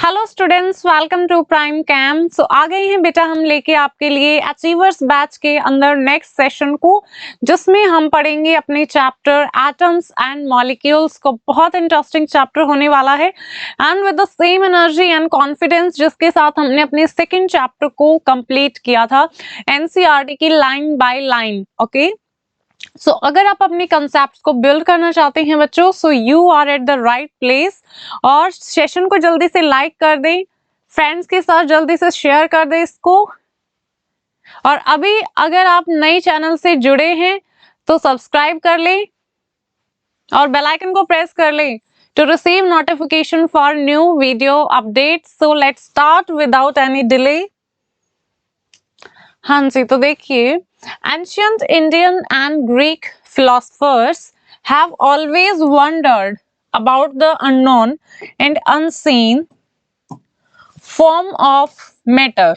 Hello students, welcome to prime camp. So आ गए हैं बेटा हम लेके आपके लिए अचीवर्स बैच के अंदर नेक्स्ट सेशन को, जिसमें हम पढ़ेंगे अपने चैप्टर एटम्स एंड मॉलिक्यूल्स को। बहुत इंटरेस्टिंग चैप्टर होने वाला है and with the same energy and confidence जिसके साथ हमने अपने सेकेंड चैप्टर को कंप्लीट किया था एनसीईआरटी की लाइन बाय लाइन। ओके, सो अगर आप अपने कंसेप्ट को बिल्ड करना चाहते हैं बच्चों, so you are at the right place. और सेशन को जल्दी से लाइक कर दें, फ्रेंड्स के साथ जल्दी से शेयर कर दें इसको। और अभी अगर आप नए चैनल से जुड़े हैं तो सब्सक्राइब कर लें और बेल आइकन को प्रेस कर लें to receive notification for new video update. So let's start without any delay. हाँ जी, तो देखिए, ancient Indian and Greek philosophers have always wondered about the unknown and unseen form of matter।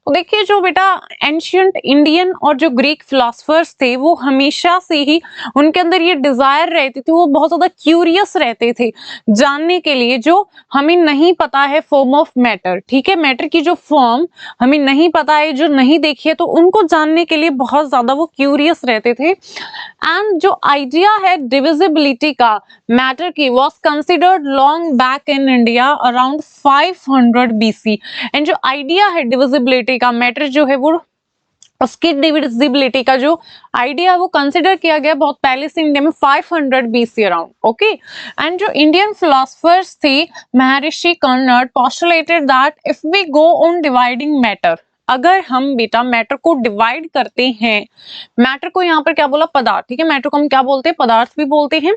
तो देखिए, जो बेटा एंशियंट इंडियन और जो ग्रीक फिलोसफर्स थे, वो हमेशा से ही उनके अंदर ये डिजायर रहती थी, वो बहुत ज्यादा क्यूरियस रहते थे जानने के लिए जो हमें नहीं पता है फॉर्म ऑफ मैटर। ठीक है, मैटर की जो फॉर्म हमें नहीं पता है, जो नहीं देखी है, तो उनको जानने के लिए बहुत ज्यादा वो क्यूरियस रहते थे। एंड जो आइडिया है डिविजिबिलिटी का मैटर की was considered long back in India around 500 BC। And जो आइडिया है डिविजिबिलिटी का, मैटर जो है वो उसकी डिविजिबिलिटी का जो आइडिया वो कंसिडर किया गया बहुत पहले से इंडिया में 500 BC अराउंड। ओके, एंड जो इंडियन फिलोसफर्स थे Maharshi Karnad postulated that if we go on dividing matter, अगर हम बेटा मैटर को डिवाइड करते हैं, मैटर को यहाँ पर क्या बोला, पदार्थ। ठीक है, मैटर को हम क्या बोलते हैं, पदार्थ भी बोलते हैं।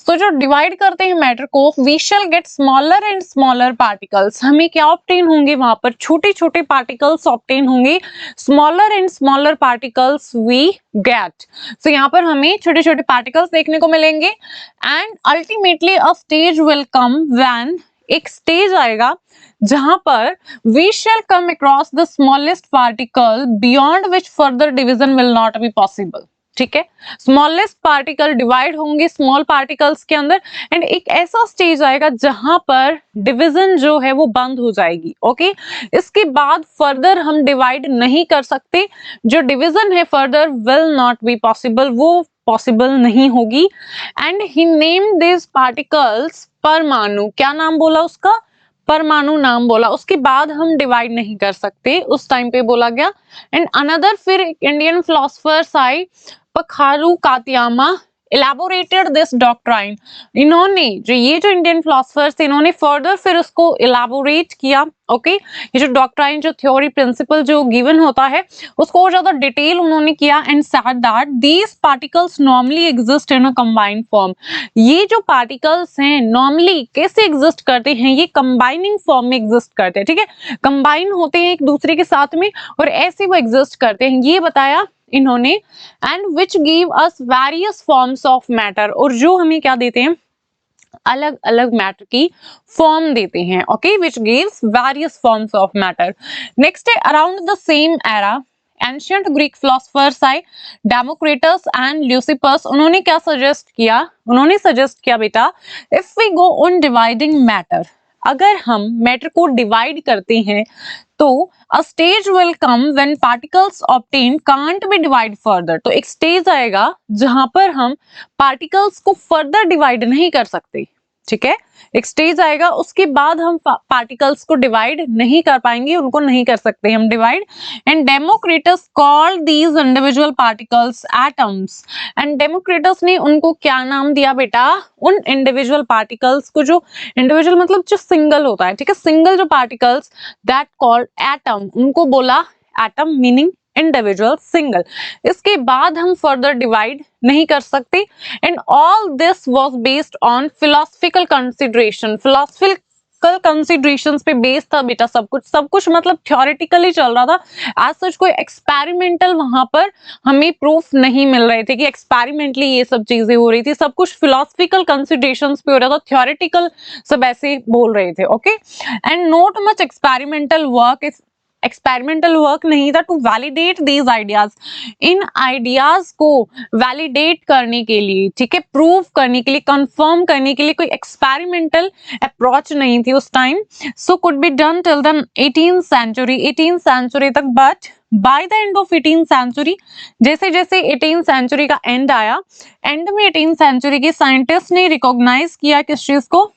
तो जो डिवाइड करते हैं मैटर को, we shall get smaller and smaller particles. हमें क्या ऑब्टेन होंगे, वहां पर छोटे छोटे पार्टिकल्स ऑब्टेन होंगे। Smaller and smaller particles we get. So यहाँ पर हमें छोटे छोटे पार्टिकल्स देखने को मिलेंगे। And ultimately a stage will come when, एक स्टेज आएगा जहां पर we shall come across the smallest particle beyond which further division will not be possible। ठीक है, स्मॉलेस्ट पार्टिकल डिवाइड होंगे स्मॉल पार्टिकल्स के अंदर, एंड एक ऐसा स्टेज आएगा जहां पर डिवीजन जो है वो बंद हो जाएगी। ओके, इसके बाद फर्दर हम डिवाइड नहीं कर सकते, जो डिवीजन है further will not be possible, वो पॉसिबल नहीं होगी। And he named this particles परमाणु। क्या नाम बोला उसका, परमाणु नाम बोला। उसके बाद हम डिवाइड नहीं कर सकते, उस टाइम पे बोला गया। एंड अनदर फिर इंडियन फिलोसफर्स आए, पखारू कातियामा elaborated this doctrine। इन्होंने ये जो इंडियन फिलोसफर्स थे, इन्होंने फर्दर फिर उसको इलाबोरेट किया। ओके, ये जो डॉक्ट्राइन, जो थ्योरी, प्रिंसिपल जो गिवन होता है, उसको और ज्यादा डिटेल उन्होंने किया। And said that these particles normally exist in a combined form. ये जो पार्टिकल्स हैं नॉर्मली कैसे एग्जिस्ट करते हैं, ये कंबाइनिंग फॉर्म में एग्जिस्ट करते हैं। ठीक है, कंबाइन होते हैं एक दूसरे के साथ में और ऐसे वो एग्जिस्ट करते हैं, ये बताया इन्होंने। And which give us various forms of matter, और जो हमें क्या देते हैं, अलग अलग मैटर की फॉर्म देते हैं। Okay, which gives various forms of matter. Next है around the same era ancient Greek philosophers आए, डेमोक्रिटस एंड ल्यूसिपस। उन्होंने क्या सजेस्ट किया, उन्होंने सजेस्ट किया बेटा, if we go on dividing matter, अगर हम मैटर को डिवाइड करते हैं तो a stage will come when particles obtain can't be divide further. तो एक स्टेज आएगा जहां पर हम पार्टिकल्स को फर्दर डिवाइड नहीं कर सकते। ठीक है, एक स्टेज आएगा, उसके बाद हम पार्टिकल्स को डिवाइड नहीं कर पाएंगे, उनको नहीं कर सकते हम divide. And Democritus called these individual particles atoms. And Democritus ने उनको क्या नाम दिया बेटा, उन इंडिविजुअल पार्टिकल्स को, जो इंडिविजुअल मतलब जो सिंगल होता है, ठीक है, सिंगल जो पार्टिकल्स, दैट कॉल्ड एटम, उनको बोला एटम मीनिंग इंडिविजुअल, सिंगल। इसके बाद हम फर्दर डिवाइड नहीं कर सकते। And all this was based on philosophical consideration. Philosophical considerations पे बेस्ड था बेटा सब कुछ मतलब थ्योरेटिकली चल रहा था। आज सच कोई एक्सपेरिमेंटल वहां पर हमें प्रूफ नहीं मिल रहे थे कि एक्सपेरिमेंटली ये सब चीजें हो रही थी, सब कुछ फिलोसफिकल कंसिडरेशंस पे हो रहा था, थ्योरेटिकल सब ऐसे बोल रहे थे। Okay, and not much experimental work is experimental work नहीं था टू वैलिडेट दीज आइडियाज। इन आइडियाज को वैलिडेट करने के लिए, ठीक है, प्रूव करने के लिए, कंफर्म करने के लिए कोई एक्सपेरिमेंटल अप्रोच नहीं थी उस time. So could be done till the 18th century, 18th century तक। But by the end of 18th century, जैसे जैसे 18th सेंचुरी का एंड आया, एंड में 18th सेंचुरी के साइंटिस्ट ने रिकॉग्नाइज किया किस चीज को,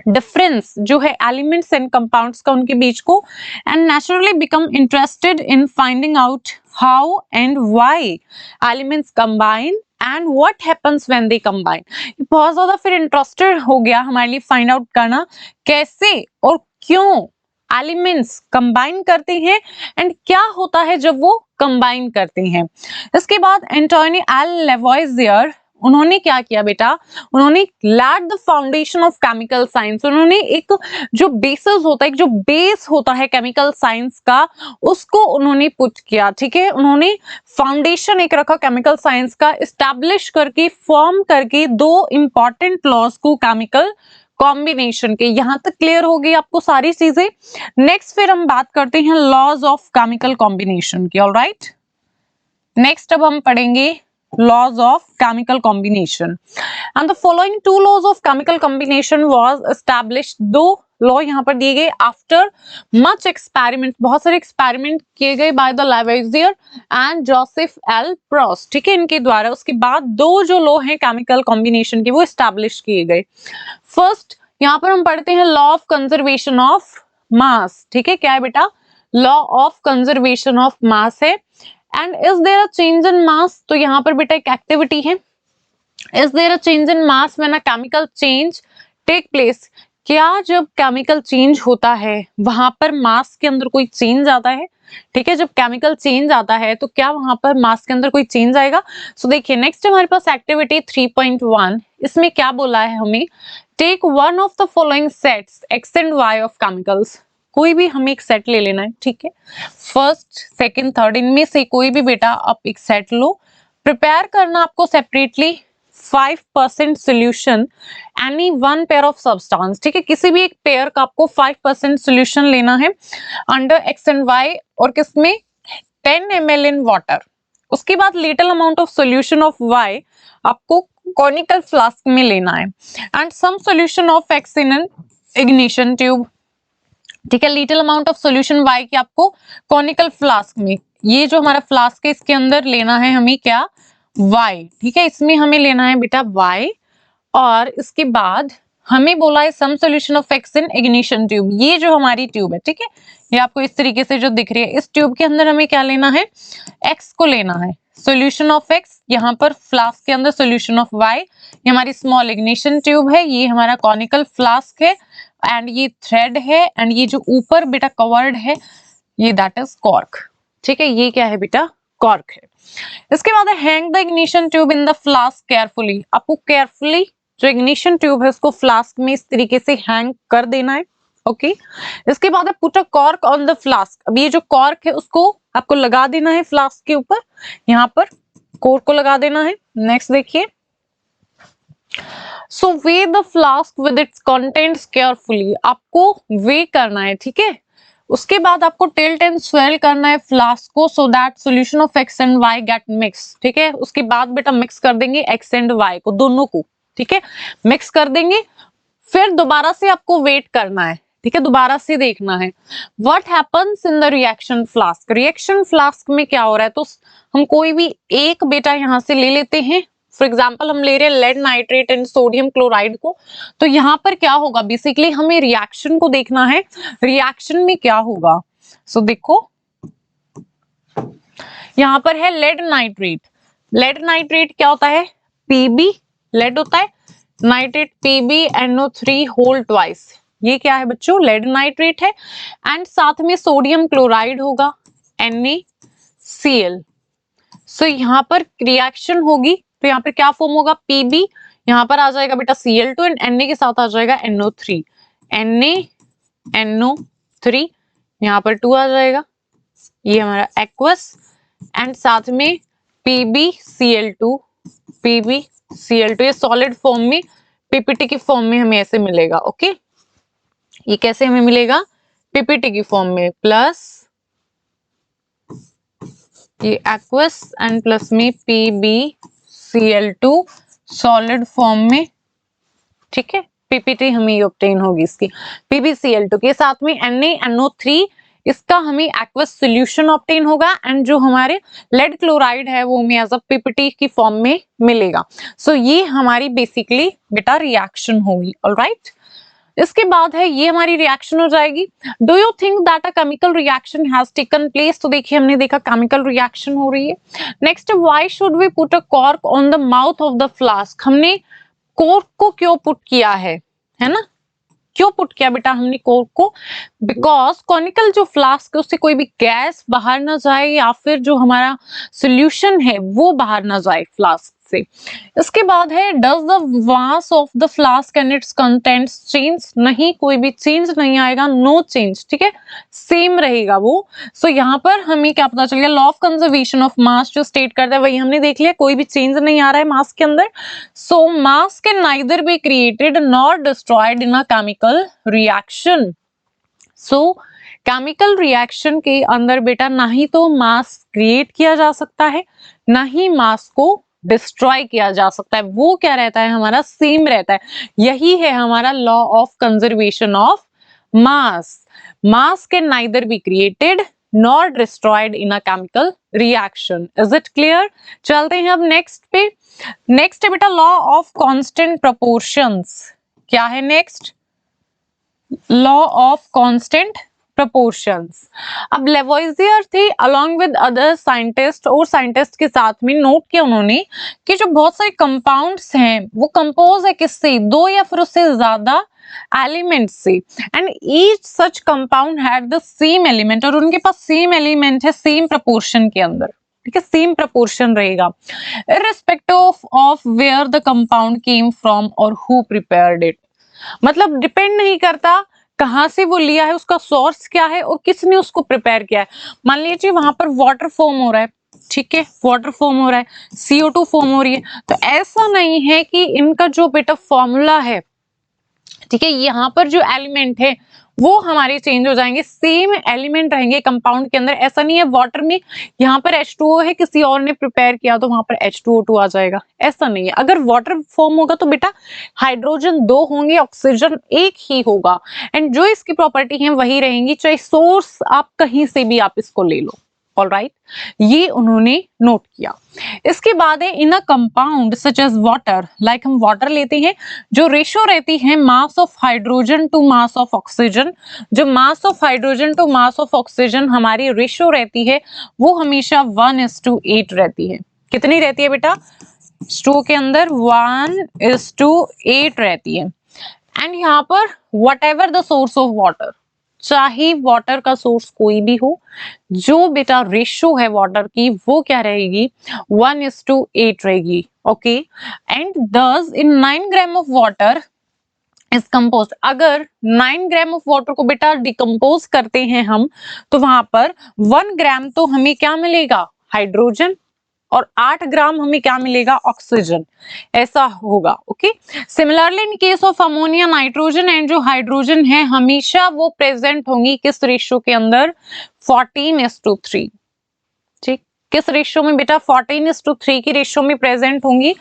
डिफरेंस जो है एलिमेंट्स एंड कंपाउंड्स का उनके बीच को, and naturally become interested in finding out how and why elements combine and what happens when they combine. बहुत ज्यादा फिर इंटरेस्टेड हो गया हमारे लिए फाइंड आउट करना कैसे और क्यों एलिमेंट्स कंबाइन करते हैं एंड क्या होता है जब वो कंबाइन करते हैं। इसके बाद एंटोनी एल लेवोइजियर, उन्होंने क्या किया बेटा, उन्होंने laid the foundation of chemical science. उन्होंने एक जो बेसिस होता है, एक जो बेस होता है केमिकल साइंस का, उसको उन्होंने पुट किया, ठीक है। उन्होंने फाउंडेशन एक रखा केमिकल साइंस का, एस्टैब्लिश करके, फॉर्म करके दो इंपॉर्टेंट लॉज को केमिकल कॉम्बिनेशन के। यहां तक क्लियर हो गई आपको सारी चीजें। नेक्स्ट फिर हम बात करते हैं लॉज ऑफ केमिकल कॉम्बिनेशन की। ऑलराइट, नेक्स्ट अब हम पढ़ेंगे laws of chemical combination, and the following two laws of chemical combination was established। दो लॉ यहाँ पर दिए गए आफ्टर मच एक्सपेरिमेंट, बहुत सारे एक्सपेरिमेंट किए गए by the Lavoisier and Joseph L Proust, ठीक है, इनके द्वारा। उसके बाद दो जो लॉ हैं केमिकल कॉम्बिनेशन के वो एस्टैब्लिश किए गए। फर्स्ट यहाँ पर हम पढ़ते हैं law of conservation of mass, ठीक है, क्या है बेटा, law of conservation of mass है। And is there a change in mass, तो यहाँ पर बेटा एक एक्टिविटी है, is there a change in mass when a chemical change take place. क्या जब केमिकल चेंज होता है वहां पर मास के अंदर कोई चेंज आता है, ठीक है, जब केमिकल चेंज आता है तो क्या वहां पर मास के अंदर कोई चेंज आएगा। सो देखिए नेक्स्ट हमारे पास एक्टिविटी 3.1, इसमें क्या बोला है हमें, take one of the following sets X and Y of chemicals. कोई भी हमें एक सेट ले लेना है, ठीक है, फर्स्ट सेकंड थर्ड, इनमें से कोई भी बेटा आप एक सेट लो। प्रिपेयर करना आपको separately 5% solution any one pair of substance, ठीक है, किसी भी एक पेयर का आपको 5% सोल्यूशन लेना है अंडर एक्स एंड वाई, और किसमें 10 ml इन वाटर। उसके बाद little amount of solution of Y आपको कॉनिकल फ्लास्क में लेना है, and some solution of X in an ignition tube, ठीक है, little amount of solution Y की आपको कॉनिकल फ्लास्क में, ये जो हमारा फ्लास्क है इसके अंदर लेना है हमें क्या, वाई, ठीक है, इसमें हमें लेना है बेटा वाई। और इसके बाद हमें बोला है some solution of X in ignition tube, ये जो हमारी ट्यूब है, ठीक है, ये आपको इस तरीके से जो दिख रही है, इस ट्यूब के अंदर हमें क्या लेना है, एक्स को लेना है, सोल्यूशन ऑफ एक्स, यहाँ पर फ्लास्क के अंदर सोल्यूशन ऑफ वाई, ये हमारी स्मॉल इग्निशन ट्यूब है, ये हमारा कॉनिकल फ्लास्क है, एंड ये थ्रेड है, एंड ये जो ऊपर बेटा कवर्ड है ये दैट इज कॉर्क, ठीक है, ये क्या है बेटा, कॉर्क है। इसके बाद hang the ignition tube in the flask carefully, आपको केयरफुली जो इग्निशन ट्यूब है उसको फ्लास्क में इस तरीके से हैंग कर देना है, ओके। इसके बाद put a cork on the flask, अब ये जो कॉर्क है उसको आपको लगा देना है फ्लास्क के ऊपर, यहाँ पर कॉर्क को लगा देना है। नेक्स्ट देखिए, so weigh the flask with its contents carefully, आपको वे करना है, ठीक है। उसके बाद आपको टिल्ट एंड स्वेल करना है फ्लास्क को, so that solution of X and Y get mixed, ठीक है। उसके बाद बेटा मिक्स कर देंगे एक्स एंड वाई को, दोनों को, ठीक है, मिक्स कर देंगे। फिर दोबारा से आपको वेट करना है, ठीक है, दोबारा से देखना है what happens in the reaction flask. Reaction flask में क्या हो रहा है, तो हम कोई भी एक बेटा यहां से ले लेते हैं, फॉर एग्जाम्पल हम ले रहे हैं lead nitrate and sodium chloride को, तो यहाँ पर क्या होगा, बेसिकली हमें रिएक्शन को देखना है, रिएक्शन में क्या होगा। सो देखो यहाँ पर है लेड नाइट्रेट, लेड नाइट्रेट क्या होता है, पीबी, लेड होता है, नाइट्रेट PbNO3 होल ट्वाइस, ये क्या है बच्चों, लेड नाइट्रेट है, एंड साथ में सोडियम क्लोराइड होगा NaCl। सो यहाँ पर रिएक्शन होगी तो यहाँ पर क्या फॉर्म होगा, Pb, यहाँ पर आ जाएगा बेटा Cl2 एंड Na के साथ आ जाएगा NO3, NaNO3, यहाँ पर 2 आ जाएगा, ये हमारा एक्वस, एंड साथ में PbCl2, PbCl2, ये सॉलिड फॉर्म में पीपीटी की फॉर्म में हमें ऐसे मिलेगा, ओके। ये कैसे हमें मिलेगा, पीपीटी की फॉर्म में, प्लस ये एक्वस एंड प्लस में PbCl2 सॉलिड फॉर्म में, ठीक है, पीपीटी हमें ऑब्टेन होगी इसकी, PbCl2 के साथ में NaNO3, इसका हमें एक्वस सॉल्यूशन ऑब्टेन होगा एंड जो हमारे लेड क्लोराइड है वो हमें एज अ पीपीटी की फॉर्म में मिलेगा। सो ये हमारी बेसिकली बेटा रिएक्शन होगी। ऑलराइट, इसके बाद है ये हमारी रिएक्शन हो जाएगी। Do you think that a chemical reaction has taken place? तो देखिए हमने देखा केमिकल रिएक्शन हो रही है। Next, why should we put a cork on the mouth of the flask? हमने कोर्क को क्यों पुट किया है ना? क्यों पुट किया बेटा हमने कोर्क को? बिकॉज कॉनिकल जो फ्लास्क है उससे कोई भी गैस बाहर ना जाए या फिर जो हमारा सोल्यूशन है वो बाहर ना जाए फ्लास्क से। इसके बाद है does the mass of the flask and it's contents change? नहीं, कोई भी चेंज नहीं आएगा, नो चेंज, ठीक है, सेम रहेगा वो। सो यहाँ पर हमें क्या पता चल गया, लॉ ऑफ कंजर्वेशन ऑफ मास जो स्टेट करता है वही हमने देख लिया, कोई भी चेंज नहीं आ रहा है मास के अंदर। So mass can neither be created nor destroyed in a chemical reaction. So chemical reaction के अंदर बेटा ना ही तो मास क्रिएट किया जा सकता है ना ही मास को डिस्ट्रॉय किया जा सकता है, वो क्या रहता है हमारा, सेम रहता है। यही है हमारा law of conservation of mass. Mass can neither be created nor destroyed in a chemical reaction. Is it clear? चलते हैं अब नेक्स्ट पे। नेक्स्ट है बेटा लॉ ऑफ कांस्टेंट प्रोपोर्शंस। क्या है next? Law of constant proportions. अब लेवोइजियर थे अलॉन्ग विद अदर साइंटिस्ट, और साइंटिस्ट के साथ में नोट किया उन्होंने कि जो बहुत सारे कंपाउंड्स हैं वो कंपोज है किससे, दो या फिर उससे ज्यादा एलिमेंट्स से, and each such compound had the same element, और उनके पास सेम एलिमेंट है सेम प्रोपोर्शन के अंदर, ठीक है, सेम प्रोपोर्शन रहेगा irrespective of where the compound came from और हु प्रिपेयर्ड इट। मतलब डिपेंड नहीं करता कहां से वो लिया है, उसका सोर्स क्या है और किसने उसको प्रिपेयर किया है। मान लीजिए वहां पर वाटर फॉर्म हो रहा है, ठीक है, वाटर फॉर्म हो रहा है, CO2 फॉर्म हो रही है, तो ऐसा नहीं है कि इनका जो बेटा फॉर्मूला है, ठीक है, यहाँ पर जो एलिमेंट है वो हमारे चेंज हो जाएंगे, सेम एलिमेंट रहेंगे कंपाउंड के अंदर। ऐसा नहीं है वाटर में यहाँ पर H2O है, किसी और ने प्रिपेयर किया तो वहां पर H2O2 आ जाएगा, ऐसा नहीं है। अगर वाटर फॉर्म होगा तो बेटा हाइड्रोजन दो होंगे, ऑक्सीजन एक ही होगा, एंड जो इसकी प्रॉपर्टी है वही रहेंगी, चाहे सोर्स आप कहीं से भी आप इसको ले लो। ऑलराइट, ये उन्होंने नोट किया। इसके बाद है इन a compound such as water, like हम वाटर लेते हैं, जो रेशो रहती है mass of hydrogen to mass of oxygen, जो mass of hydrogen to mass of oxygen हमारी रेशो रहती है वो हमेशा 1:8 रहती है। कितनी रहती है बेटा? स्टू के अंदर 1:8 रहती है। एंड यहाँ पर what ever the source of water, चाहे वाटर का सोर्स कोई भी हो, जो बेटा रेशो है वाटर की वो क्या रहेगी, 1:8 रहेगी। ओके, एंड दस इन 9 gram of water is compose, अगर 9 ग्राम ऑफ वाटर को बेटा डिकम्पोज करते हैं हम, तो वहां पर 1 ग्राम तो हमें क्या मिलेगा, हाइड्रोजन, और 8 ग्राम हमें क्या मिलेगा, ऑक्सीजन, ऐसा होगा। Okay, similarly in case of ammonia, nitrogen and जो हाइड्रोजन है हमेशा वो प्रेजेंट होंगी किस रेशियो के अंदर, 14:3। ठीक, किस रेशियो में बेटा, 14:3 की रेशियो में प्रेजेंट होंगी।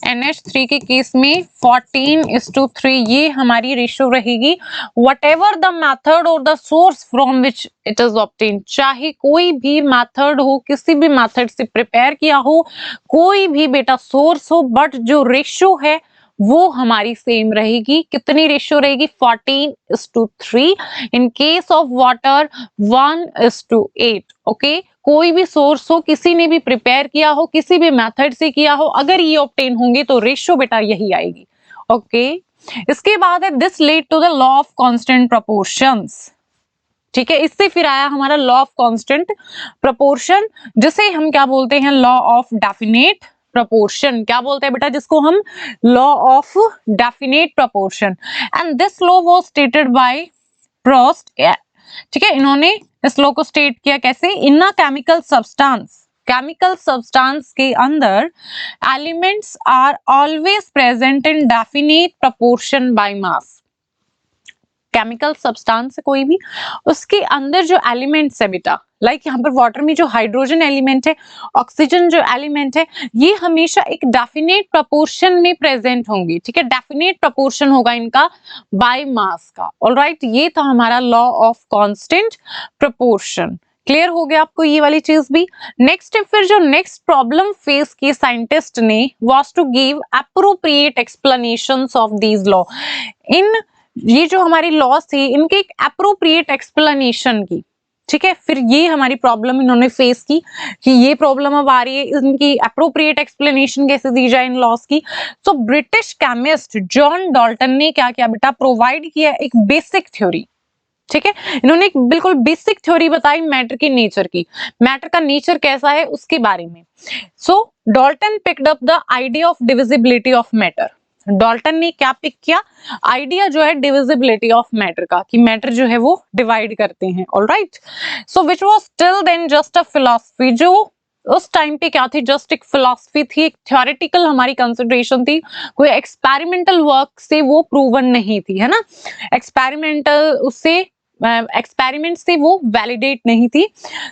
NH3 के केस में 14:3 ये हमारी रेशियो रहेगी। whatever the method or the source from which it is obtained, चाहे कोई भी मेथड हो, किसी भी मेथड से प्रिपेयर किया हो, कोई भी बेटा सोर्स हो, बट जो रेशियो है वो हमारी सेम रहेगी। कितनी रेशियो रहेगी, 14:3। In case of water 1:8। Okay, कोई भी सोर्स हो, किसी ने भी प्रिपेयर किया हो, किसी भी मेथड से किया हो, अगर ये ऑब्टेन होंगे तो रेशियो बेटा यही आएगी। ओके, इसके बाद है this lead to the law of constant proportions. ठीक है, इससे फिर आया हमारा लॉ ऑफ कांस्टेंट प्रोपोर्शन, जिसे हम क्या बोलते हैं, लॉ ऑफ डेफिनेट प्रोपोर्शन। क्या बोलते हैं बेटा, जिसको हम law of definite proportion. And this law was stated by Proust. ठीक है, इन्होंने इस लॉ को स्टेट किया कैसे, in a chemical substance, chemical substance के अंदर elements are always present in definite proportion by mass. Chemical substance है कोई भी, उसके अंदर जो एलिमेंट्स है बेटा, लाइक यहाँ पर वाटर में जो हाइड्रोजन एलिमेंट है, ऑक्सीजन जो एलिमेंट है, ये हमेशा एक डेफिनेट प्रपोर्शन में प्रेजेंट होंगी, ठीक है, डेफिनेट प्रपोर्शन होगा इनका बाय मास का। ऑलराइट, ये था हमारा law of constant proportion. Clear हो गया आपको ये वाली चीज भी। नेक्स्ट फिर जो नेक्स्ट प्रॉब्लम फेस की साइंटिस्ट ने was to give appropriate explanations of these law. इन ये जो हमारी लॉस थी इनके एक एप्रोप्रिएट एक्सप्लेनेशन की, ठीक है, फिर ये हमारी प्रॉब्लम इन्होंने फेस की कि ये प्रॉब्लम अब आ रही है, इनकी एप्रोप्रिएट एक्सप्लेनेशन कैसे दी जाए इन लॉस की। So British chemist John Dalton ने क्या किया बेटा, प्रोवाइड किया एक बेसिक थ्योरी, ठीक है, इन्होंने एक बिल्कुल बेसिक थ्योरी बताई मैटर की नेचर की, मैटर का नेचर कैसा है उसके बारे में। So Dalton picked up the idea of divisibility of matter. Dalton ने क्या पिक किया, आइडिया जो है डिविजिबिलिटी ऑफ मैटर का, कि मैटर जो है वो डिवाइड करते हैं। Alright, so which was till then just a philosophy, जो उस टाइम पे क्या थी, जस्ट एक फिलॉसफी थी, एक थ्योरेटिकल हमारी कंसिडरेशन थी, कोई एक्सपेरिमेंटल वर्क से वो प्रूवन नहीं थी, है ना, एक्सपेरिमेंटल उससे एक्सपेरिमेंट से वो वैलिडेट नहीं थी।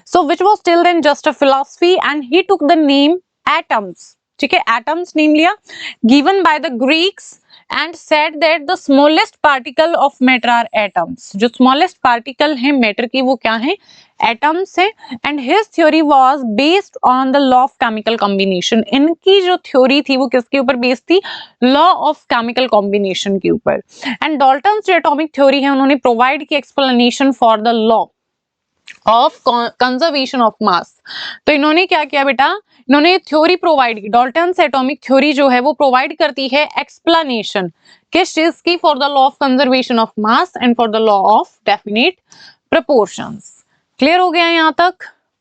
So which was till then just a philosophy and he took the name atoms, ठीक है, एटम्स नेम लिया, given by the Greeks and said that the smallest particle of matter are atoms. जो smallest particle है matter की वो क्या है, atoms है। And his theory was based on the law of chemical combination. इनकी जो थ्योरी थी वो किसके ऊपर बेस्ड थी, लॉ ऑफ केमिकल कॉम्बिनेशन के ऊपर। एंड डाल्टन जो एटॉमिक थ्योरी है उन्होंने प्रोवाइड की explanation for the law of conservation of मास। तो इन्होंने क्या किया बेटा, इन्होंने थ्योरी प्रोवाइड की, डाल्टन एटॉमिक थ्योरी जो है वो प्रोवाइड करती है एक्सप्लेनेशन किस चीज की, for the law of conservation of mass and for the law of definite proportions. Clear हो गया यहाँ तक?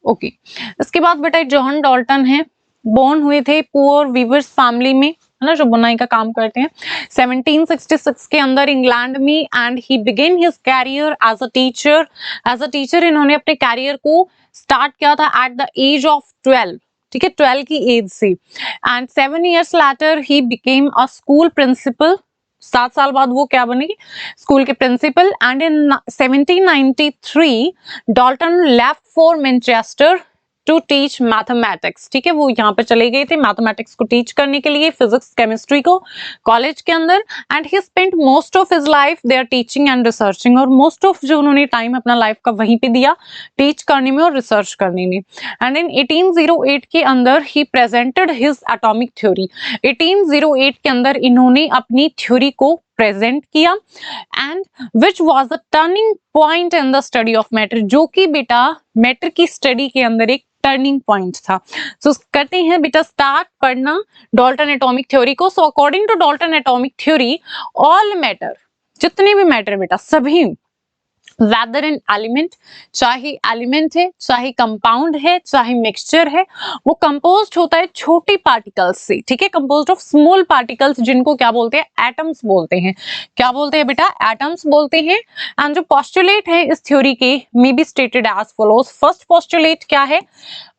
ओके, इसके बाद बेटा जॉन डाल्टन है, बोर्न हुए थे पुअर वीवर्स फैमिली में, है ना, जो बुनाई का काम करते हैं, 1766 के अंदर इंग्लैंड में। And he began his career as a teacher. As a teacher इन्होंने अपने कैरियर को स्टार्ट किया था एट द एज ऑफ 12, ठीक है, 12 की एज से। And 7 years later he became a school principal. 7 साल बाद वो क्या बनेगी, स्कूल के principal. And in 1793 Dalton left for Manchester to teach mathematics, ठीक है, वो यहाँ पे चले गए थे मैथमेटिक्स को टीच करने के लिए, फिजिक्स केमिस्ट्री को कॉलेज के अंदर। And he spent most of his life there teaching and researching, और मोस्ट ऑफ जो उन्होंने टाइम अपना लाइफ का वहीं पे दिया, टीच करने में और रिसर्च करने में। एंड इन 1808 के अंदर he presented his atomic theory. 1808 के अंदर इन्होंने अपनी थ्योरी को प्रेजेंट किया। And which was the turning point in the study of matter, जो कि बेटा मैटर की स्टडी के अंदर एक टर्निंग पॉइंट था। सो करते हैं बेटा स्टार्ट पढ़ना डाल्टन एटॉमिक थ्योरी को। So according to Dalton atomic theory, all matter, जितने भी मैटर बेटा सभी, वेदर एन एलिमेंट, चाहे एलिमेंट है, चाहे कंपाउंड है, चाहे मिक्सचर है, वो कंपोज्ड होता है छोटे पार्टिकल्स से, ठीक है, कंपोज्ड ऑफ स्मॉल पार्टिकल्स, जिनको क्या बोलते हैं, एटम्स बोलते हैं। क्या बोलते हैं बेटा, एटम्स बोलते हैं। एंड जो पोस्टुलेट है इस थ्योरी के may be stated as follows. First postulate क्या है,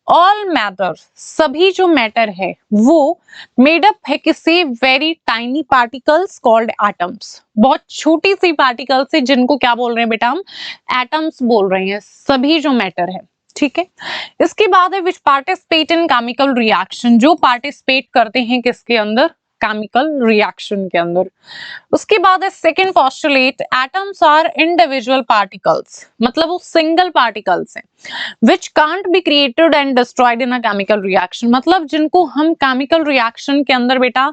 ऑल मैटर, सभी जो मैटर है वो मेड अप है किसी very tiny particles called atoms, बहुत छोटी सी पार्टिकल्स है जिनको क्या बोल रहे हैं बेटा, हम एटम्स बोल रहे हैं, सभी जो मैटर है, ठीक है। इसके बाद है विच पार्टिसिपेट इन केमिकल रिएक्शन, जो पार्टिसिपेट करते हैं किसके अंदर, केमिकल रिएक्शन के अंदर। उसके बाद है second postulate, atoms are individual particles, मतलब वो सिंगल पार्टिकल्स हैं, which can't be created and destroyed in a chemical reaction, मतलब जिनको हम केमिकल रिएक्शन के अंदर बेटा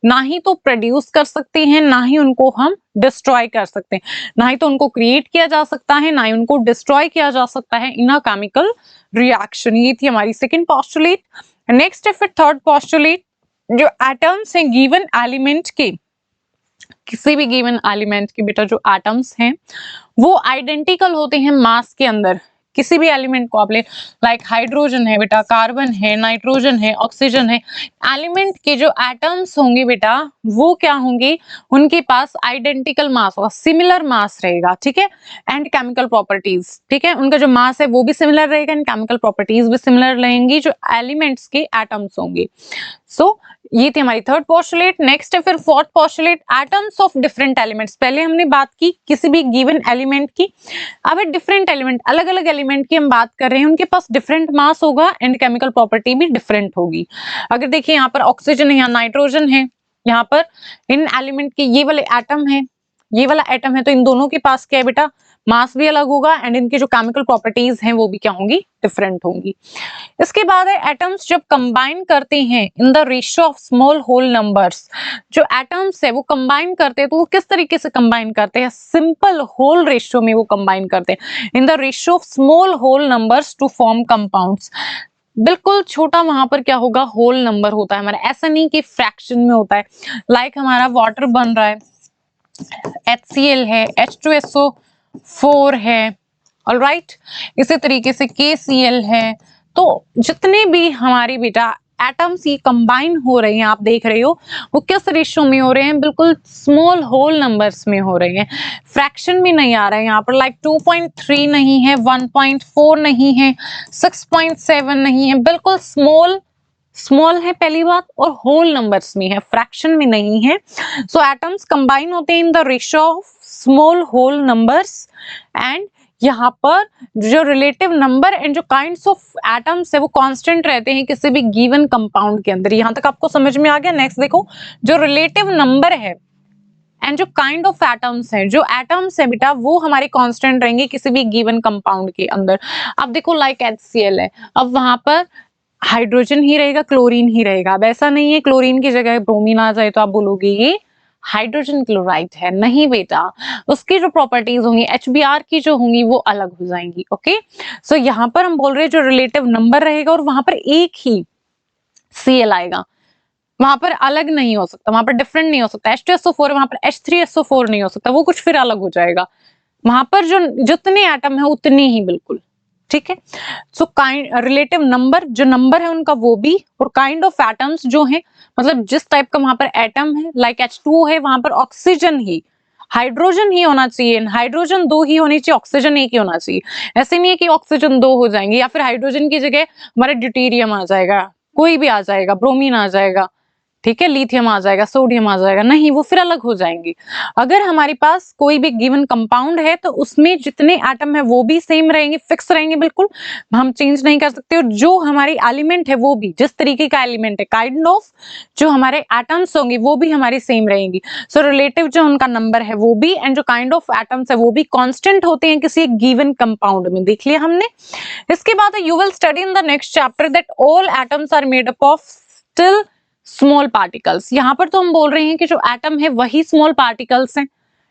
ना ही तो प्रोड्यूस कर सकते हैं, ना ही उनको हम डिस्ट्रॉय कर सकते हैं, ना ही तो उनको क्रिएट किया जा सकता है, ना ही उनको डिस्ट्रॉय किया जा सकता है इन अ केमिकल रिएक्शन। ये थी हमारी सेकेंड पोस्टुलेट। नेक्स्ट है फिर थर्ड पोस्टुलेट, जो एटम्स हैं गिवन एलिमेंट के, किसी भी गिवन एलिमेंट के बेटा जो एटम्स हैं वो आइडेंटिकल होते हैं मास के अंदर। किसी भी एलिमेंट को आप ले, लाइक हाइड्रोजन है बेटा, कार्बन है, नाइट्रोजन है, ऑक्सीजन है, एलिमेंट के जो एटम्स होंगे बेटा वो क्या होंगे, उनके पास आइडेंटिकल मास होगा, सिमिलर मास रहेगा, ठीक है। एंड केमिकल प्रॉपर्टीज, ठीक है, उनका जो मास है वो भी सिमिलर रहेगा एंड केमिकल प्रॉपर्टीज भी सिमिलर रहेंगी जो एलिमेंट्स के एटम्स होंगे। सो ये थी हमारी थर्ड पोस्टुलेट। नेक्स्ट है फिर fourth postulate, atoms of different elements. पहले हमने बात की किसी भी गिवन एलिमेंट की, अब डिफरेंट एलिमेंट, अलग अलग एलिमेंट की हम बात कर रहे हैं, उनके पास डिफरेंट मास होगा एंड केमिकल प्रॉपर्टी भी डिफरेंट होगी। अगर देखिए यहाँ पर ऑक्सीजन है, यहाँ नाइट्रोजन है, यहाँ पर इन एलिमेंट के ये वाले एटम है, ये वाला एटम है, तो इन दोनों के पास क्या है बेटा, मास भी अलग होगा एंड इनकी जो केमिकल प्रॉपर्टीज हैं वो भी क्या होंगी, डिफरेंट होंगी। इसके बाद है एटम्स जब कंबाइन करते हैं in the ratio of small whole numbers. जो एटम्स है वो कंबाइन करते हैं तो वो किस तरीके से कंबाइन करते हैं, सिंपल होल रेशियो में वो कंबाइन करते हैं in the ratio of small whole numbers to form compounds. बिल्कुल छोटा वहां पर क्या होगा, होल नंबर होता है हमारा, ऐसा नहीं कि फ्रैक्शन में होता है। लाइक हमारा वाटर बन रहा है, HCl है, H2SO4 है, ऑलराइट, इसी तरीके से KCl है। तो जितने भी हमारी बेटा एटम्स ये कंबाइन हो रहे हैं, आप देख रहे हो वो किस रेशियो में हो रहे हैं, बिल्कुल स्मॉल होल नंबर्स में हो रहे हैं, फ्रैक्शन भी नहीं आ रहा है यहाँ पर। लाइक 2.3 नहीं है, 1.4 नहीं है, 6.7 नहीं है, बिल्कुल स्मॉल है पहली बात, और होल नंबर्स में है, फ्रैक्शन में नहीं है। सो एटम्स कंबाइन होते हैं in the ratio of small whole numbers and यहाँ पर जो रिलेटिव नंबर एंड जो काइंड्स ऑफ एटम्स है वो कांस्टेंट रहते हैं किसी भी गिवन कंपाउंड के अंदर। यहाँ तक आपको समझ में आ गया। नेक्स्ट देखो, जो रिलेटिव नंबर है एंड जो काइंड ऑफ एटम्स है, जो एटम्स है बेटा वो हमारे कांस्टेंट रहेंगे किसी भी गिवन कंपाउंड के अंदर। अब देखो लाइक HCl है, अब वहां पर हाइड्रोजन ही रहेगा, क्लोरीन ही रहेगा। अब ऐसा नहीं है क्लोरीन की जगह ब्रोमीन आ जाए तो आप बोलोगे ये हाइड्रोजन क्लोराइड है, नहीं बेटा, उसकी जो प्रॉपर्टीज होंगी HBr की जो होंगी वो अलग हो जाएंगी। ओके, सो यहाँ पर हम बोल रहे हैं जो रिलेटिव नंबर रहेगा और वहां पर एक ही Cl आएगा, वहां पर अलग नहीं हो सकता, वहां पर डिफरेंट नहीं हो सकता। H2SO4 वहां पर H3SO4 नहीं हो सकता, वो कुछ फिर अलग हो जाएगा। वहां पर जो जितने एटम है उतने ही बिल्कुल, ठीक है। सो काइंड रिलेटिव नंबर, जो नंबर है उनका वो भी, और काइंड ऑफ एटम्स जो है, मतलब जिस टाइप का वहां पर एटम है, लाइक H2O है, वहां पर ऑक्सीजन ही, हाइड्रोजन ही होना चाहिए, हाइड्रोजन 2 ही होनी चाहिए, ऑक्सीजन 1 ही होना चाहिए। ऐसे नहीं है कि ऑक्सीजन 2 हो जाएंगे या फिर हाइड्रोजन की जगह हमारा ड्यूटेरियम आ जाएगा, कोई भी आ जाएगा, ब्रोमीन आ जाएगा, ठीक है, लिथियम आ जाएगा, सोडियम आ जाएगा, नहीं, वो फिर अलग हो जाएंगे। अगर हमारे पास कोई भी गिवन कंपाउंड है तो उसमें जितने एटम है वो भी सेम रहेंगे, फिक्स रहेंगे, बिल्कुल हम चेंज नहीं कर सकते। और जो हमारी एलिमेंट है वो भी जिस तरीके का एलिमेंट है, काइंड ऑफ जो हमारे एटम्स होंगे वो भी हमारी सेम रहेंगी। सो रिलेटिव जो उनका नंबर है वो भी एंड जो काइंड ऑफ एटम्स है वो भी कांस्टेंट होते हैं किसी गिवन कंपाउंड में, देख लिया हमने। इसके बाद you will study in the next chapter that all atoms are made up of still small particles. यहाँ पर तो हम बोल रहे हैं कि जो एटम है वही स्मॉल पार्टिकल्स हैं,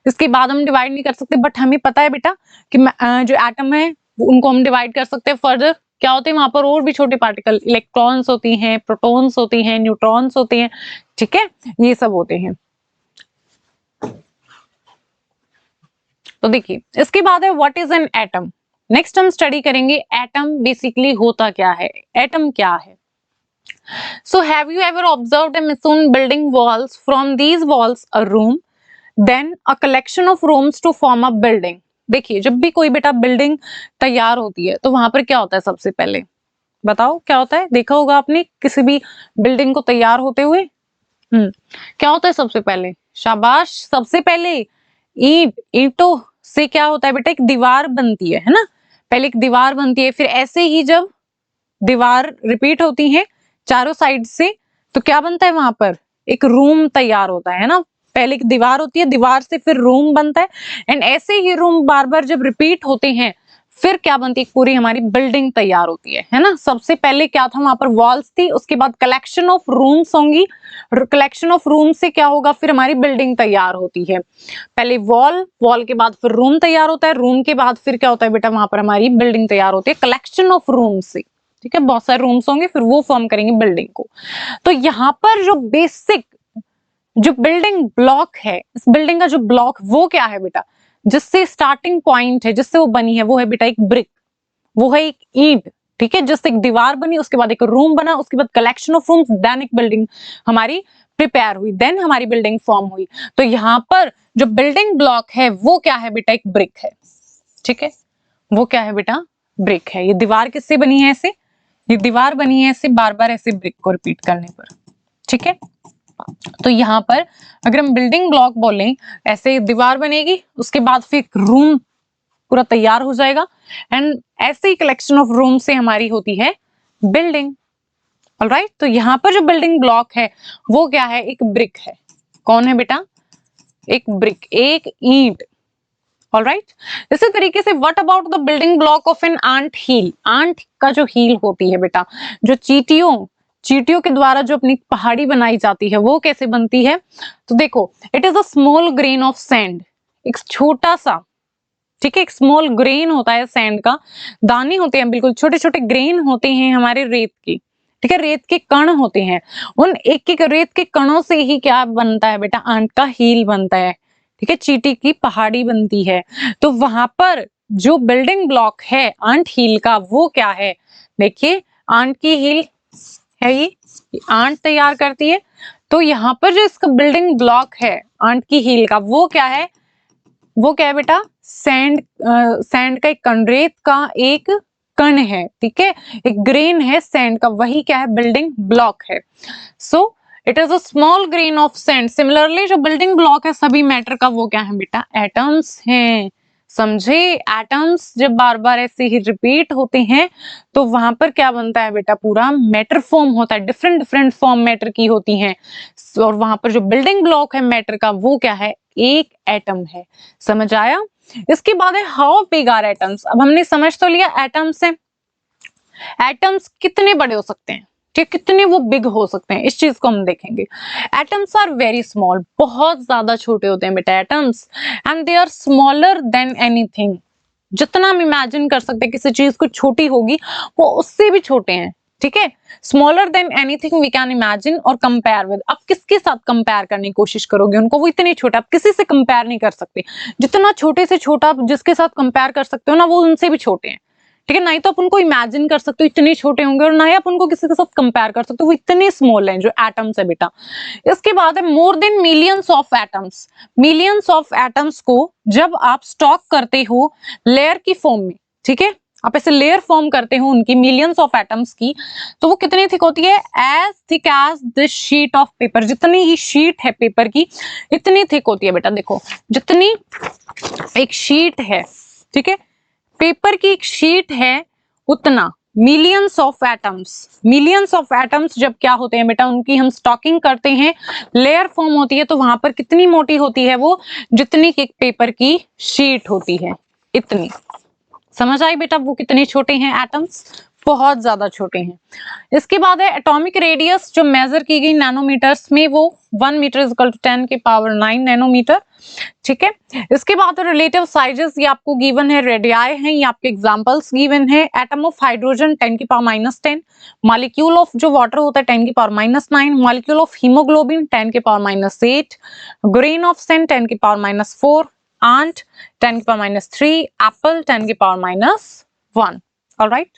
इसके बाद हम डिवाइड नहीं कर सकते, बट हमें पता है बेटा कि जो एटम है उनको हम डिवाइड कर सकते हैं फर्दर। क्या होते हैं वहां पर और भी छोटे पार्टिकल, इलेक्ट्रॉन्स होती हैं, प्रोटॉन्स होती हैं, न्यूट्रॉन्स होते हैं, ठीक है, ये सब होते हैं। तो देखिए इसके बाद है what is an atom. Next हम स्टडी करेंगे एटम बेसिकली होता क्या है, एटम क्या है। So have you ever observed a mason building walls? From these walls a room, then a collection of rooms to form a building. देखिए जब भी कोई बेटा बिल्डिंग तैयार होती है तो वहां पर क्या होता है, सबसे पहले बताओ क्या होता है, देखा होगा आपने किसी भी बिल्डिंग को तैयार होते हुए। क्या होता है सबसे पहले, शाबाश, सबसे पहले ईंटों से क्या होता है बेटा, एक दीवार बनती है ना, पहले एक दीवार बनती है, फिर ऐसे ही जब दीवार रिपीट होती है चारों साइड से तो क्या बनता है, वहां पर एक रूम तैयार होता है ना। पहले एक दीवार होती है, दीवार से फिर रूम बनता है एंड ऐसे ही रूम बार बार जब रिपीट होते हैं फिर क्या बनती है, पूरी हमारी बिल्डिंग तैयार होती है ना। सबसे पहले क्या था, वहां पर वॉल्स थी, उसके बाद कलेक्शन ऑफ रूम्स होंगी, कलेक्शन ऑफ रूम से क्या होगा, फिर हमारी बिल्डिंग तैयार होती है। पहले वॉल के बाद फिर रूम तैयार होता है, रूम के बाद फिर क्या होता है बेटा, वहां पर हमारी बिल्डिंग तैयार होती है कलेक्शन ऑफ रूम से, ठीक है, बहुत सारे रूम्स होंगे फिर वो फॉर्म करेंगे बिल्डिंग को। तो यहाँ पर जो बेसिक जो बिल्डिंग ब्लॉक है, इस बिल्डिंग का जो ब्लॉक वो क्या है बेटा, जिससे स्टार्टिंग पॉइंट है, जिससे वो बनी है, वो है बेटा एक ब्रिक, वो है एक ईंट, ठीक है, जिससे एक दीवार बनी, उसके बाद एक रूम बना, उसके बाद कलेक्शन ऑफ रूम्स, देन एक बिल्डिंग हमारी प्रिपेयर हुई, देन हमारी बिल्डिंग फॉर्म हुई। तो यहाँ पर जो बिल्डिंग ब्लॉक है वो क्या है बेटा, एक ब्रिक है, ठीक है, वो क्या है बेटा, ब्रिक है। ये दीवार किससे बनी है, ऐसे ये दीवार बनी है ऐसे बार बार ऐसे ब्रिक को रिपीट करने पर, ठीक है। तो यहाँ पर अगर हम बिल्डिंग ब्लॉक बोलें, ऐसे दीवार बनेगी, उसके बाद फिर रूम पूरा तैयार हो जाएगा, एंड ऐसे ही कलेक्शन ऑफ रूम से हमारी होती है बिल्डिंग। ऑलराइट, तो यहाँ पर जो बिल्डिंग ब्लॉक है वो क्या है, एक ब्रिक है। कौन है बेटा, एक ब्रिक, एक ईंट। ऑलराइट, इसी तरीके से what about the building block of an ant hill. Ant का जो हील होती है बेटा, जो चींटियों के द्वारा जो अपनी पहाड़ी बनाई जाती है, वो कैसे बनती है, तो देखो, it is a small grain of sand, एक छोटा सा, ठीक है, एक स्मॉल ग्रेन होता है सैंड का, दाने होते हैं, बिल्कुल छोटे छोटे ग्रेन होते हैं हमारे रेत की, ठीक है, रेत के कण होते हैं, उन एक एक रेत के कणों से ही क्या बनता है बेटा, आंट का हील बनता है, ठीक है, चींटी की पहाड़ी बनती है। तो वहां पर जो बिल्डिंग ब्लॉक है आंट हील का, वो क्या है, देखिए, आंट की हील है, ये आंट तैयार करती है। तो यहाँ पर जो इसका बिल्डिंग ब्लॉक है आंट की हील का, वो क्या है, वो क्या है बेटा, सैंड का एक कण, रेत का एक कण है, ठीक है, एक ग्रेन है सैंड का, वही क्या है, बिल्डिंग ब्लॉक है। So it is a small grain of sand. Similarly जो बिल्डिंग ब्लॉक है सभी मैटर का, वो क्या है बेटा, एटम्स हैं। समझे, एटम्स जब बार बार ऐसे ही रिपीट होते हैं तो वहां पर क्या बनता है बेटा, पूरा मैटर फॉर्म होता है, डिफरेंट डिफरेंट फॉर्म मैटर की होती हैं, और वहां पर जो बिल्डिंग ब्लॉक है मैटर का, वो क्या है, एक एटम है। समझ आया। इसके बाद है हाउ बिग आर एटम्स। अब हमने समझ तो लिया एटम्स से, एटम्स कितने बड़े हो सकते हैं, ठीक, कितने वो बिग हो सकते हैं, इस चीज को हम देखेंगे। एटम्स आर वेरी स्मॉल, बहुत ज्यादा छोटे होते हैं बेटा atoms, and they are smaller than anything. जितना हम इमेजिन कर सकते हैं किसी चीज को छोटी होगी, वो उससे भी छोटे हैं, ठीक है, smaller than anything we can imagine और कंपेयर विद। आप किसके साथ कंपेयर करने की कोशिश करोगे उनको, वो इतने छोटे, आप किसी से कंपेयर नहीं कर सकते। जितना छोटे से छोटा आप जिसके साथ कंपेयर कर सकते हो ना, वो उनसे भी छोटे हैं, ठीक है। ना ही तो आप उनको इमेजिन कर सकते हो इतने छोटे होंगे, और ना ही आप उनको किसी के साथ कंपेयर कर सकते हो, वो इतने स्मॉल हैं जो एटम्स है बेटा। इसके बाद है more than millions of atoms. Millions of atoms को जब आप स्टॉक करते हो लेयर की फॉर्म में, ठीक है, आप ऐसे लेयर फॉर्म करते हो उनकी, मिलियंस ऑफ एटम्स की, तो वो कितनी थिक होती है, as thick as this sheet of paper. जितनी ही शीट है पेपर की, इतनी थिक होती है बेटा। देखो, जितनी एक शीट है, ठीक है, पेपर की एक शीट है, उतना millions of atoms, millions of atoms जब क्या होते हैं बेटा, उनकी हम स्टॉकिंग करते हैं, लेयर फॉर्म होती है, तो वहां पर कितनी मोटी होती है वो, जितनी की पेपर की शीट होती है, इतनी। समझ आई बेटा, वो कितने छोटे हैं एटम्स, बहुत ज्यादा छोटे हैं। इसके बाद है एटॉमिक रेडियस, जो मेजर की गई नैनोमीटर्स में, वो 1 मीटर इज इक्वल टू 10 की पावर 9 नैनोमीटर, ठीक है। इसके बाद रिलेटिव साइजेस ये आपको गिवन है, रेडियाई हैं, ये आपके एग्जांपल्स गिवन है। एटम ऑफ हाइड्रोजन 10 की पावर -10, मॉलिक्यूल ऑफ जो वाटर होता है 10 की पावर -9, मॉलिक्यूल ऑफ हीमोग्लोबिन 10 की पावर -8, ग्रेन ऑफ सैंड 10 की पावर -4, आंट 10 की पावर -3, एप्पल 10 की power -1। Alright,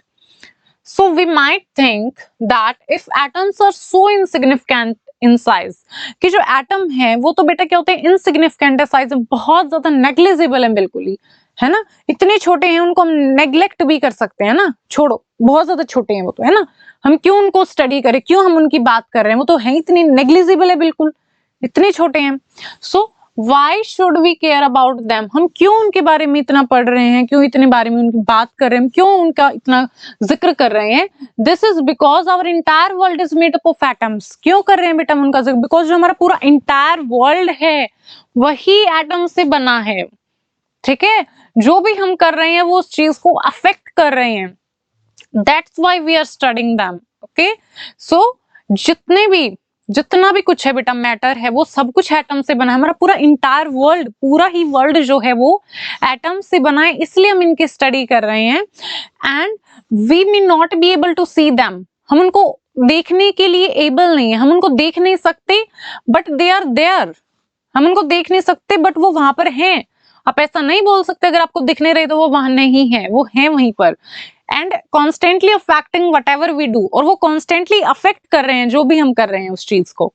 so we might think that if atoms are so insignificant in size, कि जो एटम है वो तो बेटा क्या होते हैं, इनसिग्निफिकेंट है साइज में, बहुत ज्यादा नेग्लिजिबल है, बिल्कुल ही, है ना, इतने छोटे हैं, उनको हम नेग्लेक्ट भी कर सकते हैं ना, छोड़ो, बहुत ज्यादा छोटे हैं वो तो, है ना, हम क्यों उनको स्टडी करें, क्यों हम उनकी बात कर रहे हैं, वो तो है इतनी नेग्लिजिबल है, बिल्कुल इतने छोटे हैं। सो Why should we care about them? हम क्यों उनके बारे में इतना पढ़ रहे हैं, क्यों इतने बारे में उनकी बात कर रहे हैं, क्यों उनका इतना जिक्र कर रहे हैं? This is because our entire world is made up of atoms. क्यों कर रहे हैं बेटा हम उनका जिक्र? Because जो हमारा पूरा entire world है वही एटम से बना है, ठीक है, जो भी हम कर रहे हैं वो उस चीज को अफेक्ट कर रहे हैं, that's why we are studying them. Okay, so जितना भी कुछ है बेटा मैटर है, वो सब कुछ एटम से बना है, हमारा पूरा इंटायर वर्ल्ड, पूरा ही वर्ल्ड जो है वो एटम से बना है, इसलिए हम इनकी स्टडी कर रहे हैं। And we may not be able to see them, हम उनको देखने के लिए एबल नहीं है, हम उनको देख नहीं सकते, बट दे आर देयर, हम उनको देख नहीं सकते बट वो वहां पर हैं। आप ऐसा नहीं बोल सकते अगर आपको दिखने रहे तो वो वहां नहीं है, वो है वहीं पर। And constantly affecting whatever we do, और वो कॉन्स्टेंटली अफेक्ट कर रहे हैं जो भी हम कर रहे हैं उस चीज को,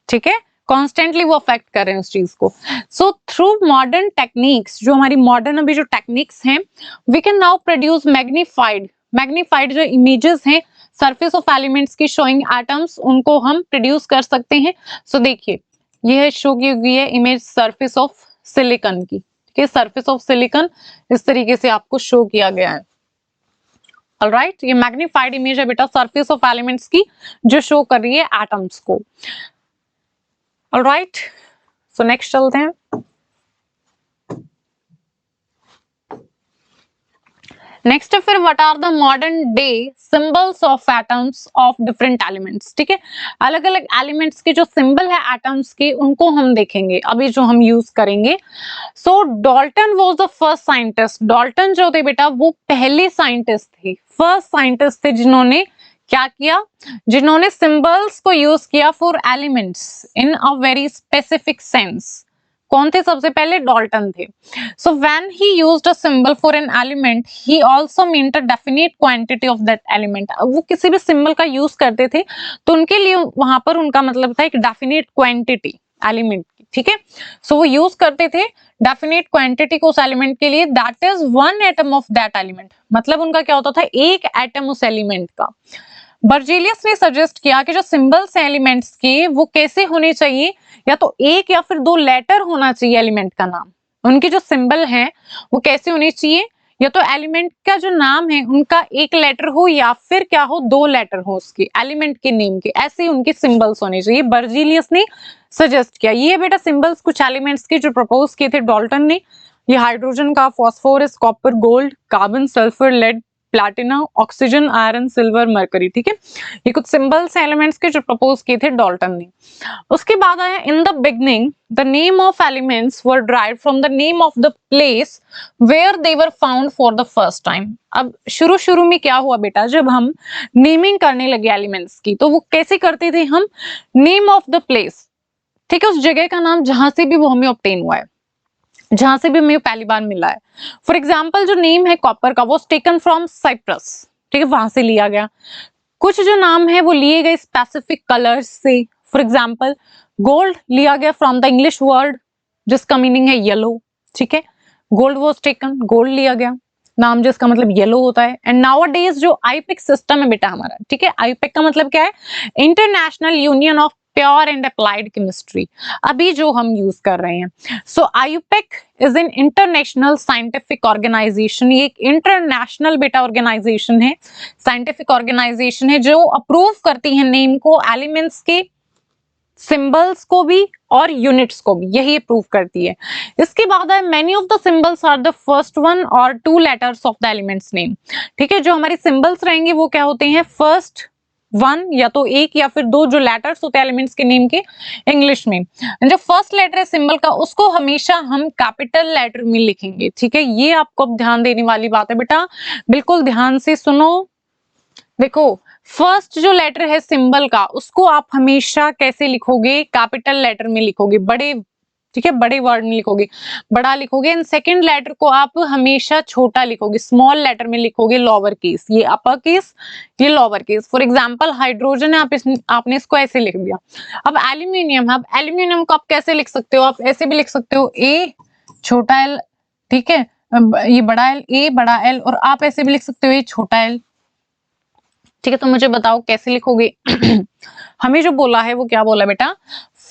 ठीक है, कॉन्स्टेंटली वो अफेक्ट कर रहे हैं उस चीज को। सो थ्रू मॉडर्न टेक्निक्स, जो हमारी मॉडर्न अभी जो टेक्निक्स हैं, we can now produce magnified जो इमेजेस हैं सरफेस ऑफ एलिमेंट्स की शोइंग एटम्स, उनको हम प्रोड्यूस कर सकते हैं। सो देखिए ये शो की हुई है इमेज सरफेस ऑफ सिलिकॉन की, ठीक है, सरफेस ऑफ सिलिकॉन इस तरीके से आपको शो किया गया है। ऑलराइट, ये मैग्नीफाइड इमेज है बेटा सरफेस ऑफ एलिमेंट्स की जो शो कर रही है एटम्स को। ऑलराइट, सो नेक्स्ट चलते हैं। नेक्स्ट फिर what are the modern day symbols of atoms of different elements, ठीक है, अलग अलग एलिमेंट्स के जो सिंबल है एटम्स के उनको हम देखेंगे अभी जो हम यूज करेंगे। So Dalton was the first scientist, Dalton जो थे बेटा वो पहले साइंटिस्ट थे, फर्स्ट साइंटिस्ट थे जिन्होंने क्या किया, जिन्होंने सिंबल्स को यूज किया for elements in a very specific sense. कौन थे सबसे पहले, डाल्टन थे। So when he used a symbol for an element he also meant a definite quantity of that element. वो किसी भी सिंबल का यूज करते थे तो उनके लिए वहां पर उनका मतलब था एक डेफिनिट क्वांटिटी एलिमेंट की, ठीक है। सो वो यूज करते थे डेफिनिट क्वांटिटी को उस एलिमेंट के लिए, that is one atom of that element, मतलब उनका क्या होता था, एक एटम उस एलिमेंट का। बर्जेलियस ने सजेस्ट किया कि जो सिंबल्स हैं एलिमेंट्स के वो कैसे होने चाहिए, या तो एक या फिर दो लेटर होना चाहिए एलिमेंट का नाम, उनके जो सिंबल हैं वो कैसे होने चाहिए, या तो एलिमेंट का जो नाम है उनका एक लेटर हो या फिर क्या हो, दो लेटर हो उसके एलिमेंट के नेम के, ऐसे उनके सिंबल्स होने चाहिए, बर्जेलियस ने सजेस्ट किया। ये बेटा सिंबल्स कुछ एलिमेंट्स के जो प्रपोज किए थे डाल्टन ने, ये हाइड्रोजन का, phosphorus, copper, gold, carbon, sulphur, lead, platina, oxygen, iron, silver, mercury, ठीक है, ये कुछ सिंबल्स एलिमेंट्स के जो प्रपोज किए थे डाल्टन ने। उसके बाद आया in the beginning the name of elements were derived from the name of the place where they were found for the first time. अब शुरू शुरू में क्या हुआ बेटा, जब हम नेमिंग करने लगे एलिमेंट्स की तो वो कैसे करते थे हम, नेम ऑफ द प्लेस, ठीक है, उस जगह का नाम जहां से भी वो हमें ऑब्टेन हुआ है, जहां से भी हमें पहली बार मिला है। फॉर एग्जाम्पल जो नेम है कॉपर का वो टेकन फ्रॉम साइप्रस, ठीक है, वहां से लिया गया। कुछ जो नाम है वो लिए गए स्पेसिफिक कलर्स से, फॉर एग्जाम्पल गोल्ड लिया गया फ्रॉम द इंग्लिश वर्ड जिसका मीनिंग है येलो, ठीक है, गोल्ड वॉज टेकन, गोल्ड लिया गया नाम जिसका मतलब येलो होता है। एंड नाउ डेज जो आईपिक सिस्टम है बेटा हमारा, ठीक है, आईपिक का मतलब क्या है, International Union of Pure and Applied Chemistry, अभी जो हम यूज कर रहे हैं। So IUPAC is an international scientific organization, ये एक इंटरनेशनल बेटा ऑर्गेनाइजेशन है, साइंटिफिक ऑर्गेनाइजेशन है जो अप्रूव करती है नेम को, एलिमेंट्स के सिंबल्स को भी और यूनिट्स को भी, यही अप्रूव करती है। इसके बाद है many of the symbols are the first one और two letters of the elements name, ठीक है, जो हमारे सिंबल्स रहेंगे वो क्या होते हैं, फर्स्ट वन या तो एक या फिर दो जो लेटर्स होते हैं एलिमेंट्स के नेम के इंग्लिश में। जो फर्स्ट लेटर है सिंबल का उसको हमेशा हम कैपिटल लेटर में लिखेंगे, ठीक है, ये आपको अब ध्यान देने वाली बात है बेटा, बिल्कुल ध्यान से सुनो। देखो फर्स्ट जो लेटर है सिंबल का उसको आप हमेशा कैसे लिखोगे, कैपिटल लेटर में लिखोगे, बड़े, ठीक है, बड़े वर्ड में लिखोगे, बड़ा लिखोगे। एंड सेकंड लेटर को आप हमेशा छोटा लिखोगे, स्मॉल लेटर में लिखोगे, लोअर केस, ये अपर केस, ये lower case. For example hydrogen है, आपने इसको ऐसे लिख दिया। अब एल्यूमिनियम है, अब एल्यूमिनियम को आप कैसे लिख सकते हो, आप ऐसे भी लिख सकते हो, ए छोटा एल, ठीक है, ये बड़ा एल, ए बड़ा एल, और आप ऐसे भी लिख सकते हो ए छोटा एल, ठीक है। तो मुझे बताओ कैसे लिखोगे हमें जो बोला है वो क्या बोला बेटा,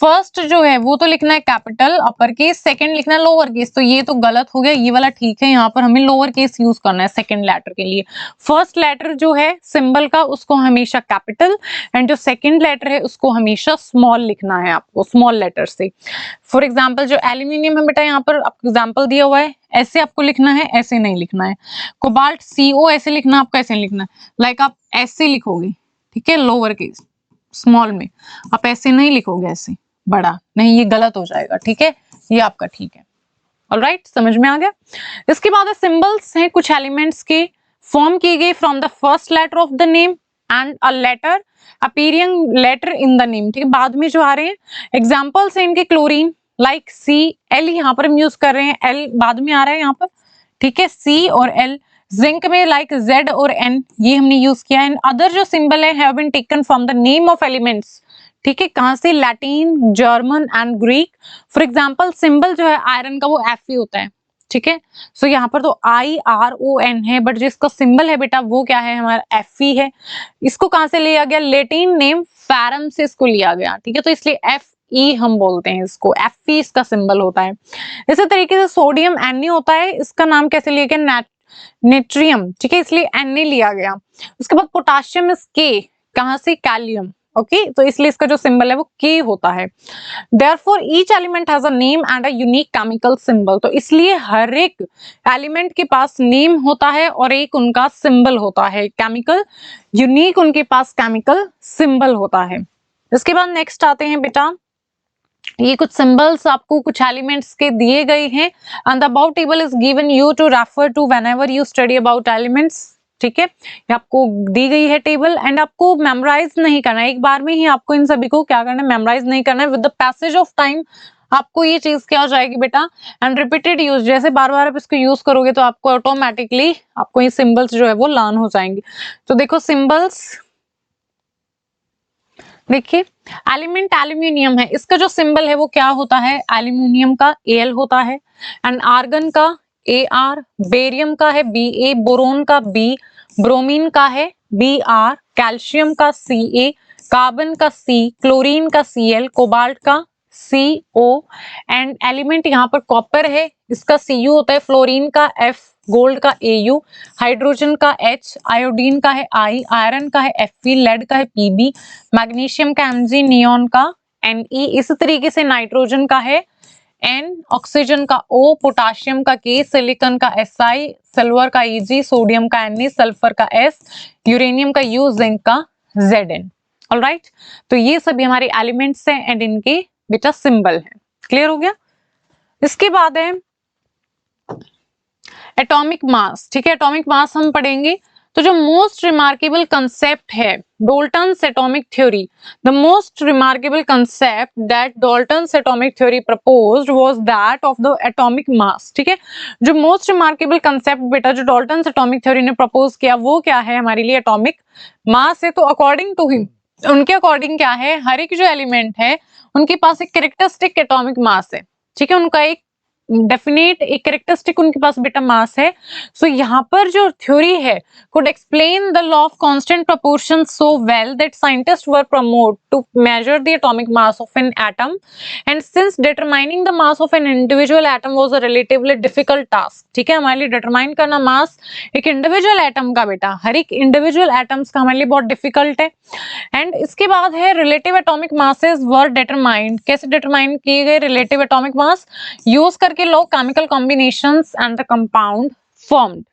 फर्स्ट जो है वो तो लिखना है कैपिटल अपर केस, सेकंड लिखना है लोअर केस, तो ये तो गलत हो गया, ये वाला ठीक है, यहाँ पर हमें लोअर केस यूज करना है सेकंड लेटर के लिए। फर्स्ट लेटर जो है सिंबल का उसको हमेशा कैपिटल, एंड जो सेकंड लेटर है उसको हमेशा स्मॉल लिखना है आपको, स्मॉल लेटर से। फॉर एग्जाम्पल जो एल्यूमिनियम है बेटा यहाँ पर आपको एग्जाम्पल दिया हुआ है, ऐसे आपको लिखना है, ऐसे नहीं लिखना है। कोबाल्ट CO ऐसे लिखना, आपको ऐसे लिखना है, लाइक आप ऐसे लिखोगे, ठीक है, लोअर केस स्मॉल में, आप ऐसे नहीं लिखोगे, ऐसे बड़ा नहीं, ये गलत हो जाएगा, ठीक है, ये आपका ठीक है। ऑलराइट, समझ में आ गया। इसके बाद सिंबल्स हैं कुछ एलिमेंट्स के फॉर्म किए गए from the first letter of the name and a letter appearing letter in the name, ठीक है, बाद में जो आ रहे हैं। एग्जांपल्स हैं इनके क्लोरीन लाइक C, L यहाँ पर हम यूज कर रहे हैं, L बाद में आ रहा है यहाँ पर, ठीक है, C और L। जिंक में लाइक Z और N, ये हमने यूज किया है। अदर जो सिंबल है have been taken from the name of elements, ठीक है, कहां से, Latin, German and Greek. For example symbol जो है आयरन का वो Fe होता है, ठीक है। सो यहाँ पर तो IRON है, बट जिसका सिंबल है बेटा वो क्या है, हमारा Fe है। इसको कहां से लिया गया, लेटिन नेम फेरम से इसको लिया गया, ठीक है। तो इसलिए Fe हम बोलते हैं इसको, Fe इसका सिंबल होता है। इसी तरीके से सोडियम Na होता है, इसका नाम कैसे लिया गया, नेट्रियम, ठीक है, इसलिए Na लिया गया। उसके बाद पोटाशियम इज K, कहां से, कैलियम, ओके। तो इसलिए इसका जो सिंबल है वो K होता है। Therefore, each element has a name and a unique chemical symbol. तो इसलिए हर एक एलिमेंट के पास नेम होता है और एक उनका सिंबल होता है, केमिकल यूनिक उनके पास केमिकल सिंबल होता है। इसके बाद नेक्स्ट आते हैं बेटा, ये कुछ सिंबल्स आपको कुछ एलिमेंट्स के दिए गए हैं, and the about table is given you to refer to whenever you study about elements, ठीक है। ये आपको दी गई है टेबल, एंड आपको मेमोराइज नहीं करना है, एक बार में ही आपको इन सभी को क्या करना है, मेमोराइज नहीं करना है। With the passage of time आपको ये चीज क्या हो जाएगी बेटा, एंड रिपीटेड यूज, जैसे बार बार आप इसको यूज करोगे तो आपको ऑटोमेटिकली आपको ये सिंबल्स जो है वो लर्न हो जाएंगे। तो देखो सिंबल्स, देखिए एलिमेंट एल्यूमिनियम है, इसका जो सिंबल है वो क्या होता है, एल्यूमिनियम का Al होता है, एंड आर्गन का Ar, बेरियम का है Ba, बोरोन का B, ब्रोमीन का है Br, कैल्शियम का Ca, कार्बन का C, क्लोरीन का Cl, कोबाल्ट का CO, एंड एलिमेंट यहाँ पर कॉपर है, इसका Cu होता है, फ्लोरीन का F, गोल्ड का Au, हाइड्रोजन का H, आयोडीन का है I, आयरन का है Fe, लेड का है Pb, मैग्नीशियम का Mg, नियॉन का Ne, इस तरीके से नाइट्रोजन का है N, ऑक्सीजन का O, पोटाशियम का K, सिलिकॉन का Si, सिल्वर का Eg, सोडियम का Na, सल्फर का S, यूरेनियम का U, जिंक का Zn। ऑलराइट, तो ये सभी हमारे एलिमेंट्स हैं एंड इनके बेटा सिंबल है। क्लियर हो गया। इसके बाद है एटॉमिक मास, ठीक है। एटॉमिक मास हम पढ़ेंगे, तो जो मोस्ट रिमार्केबल कंसेप्ट है Dalton's atomic theory, the most remarkable concept that Dalton's atomic theory proposed was that of the atomic mass, ठीक है। जो मोस्ट रिमार्केबल कंसेप्ट बेटा जो डॉल्टन्स एटॉमिक थ्योरी ने प्रपोज किया वो क्या है, हमारे लिए एटॉमिक मास है। तो अकॉर्डिंग टू हिम, उनके अकॉर्डिंग क्या है, हर एक जो एलिमेंट है उनके पास एक कैरेक्टरिस्टिक एटॉमिक मास है, ठीक है। उनका एक डेफिनेट एक कैरेक्टरिस्टिक उनके पास बेटा मास है। सो यहाँ पर जो थ्योरी है could explain the law of constant proportion so well that scientists were promoted to measure the atomic mass of an atom, and since determining the mass of an individual atom was a relatively difficult task, ठीक है। हमारे लिए determine करना मास एक individual atom का बेटा, हर एक individual atoms का हमारे लिए बहुत डिफिकल्ट है। एंड इसके बाद है relative atomic masses were determined, कैसे डिटरमाइन किए गए रिलेटिव एटॉमिक मास, यूज करके law chemical combinations and the compound formed.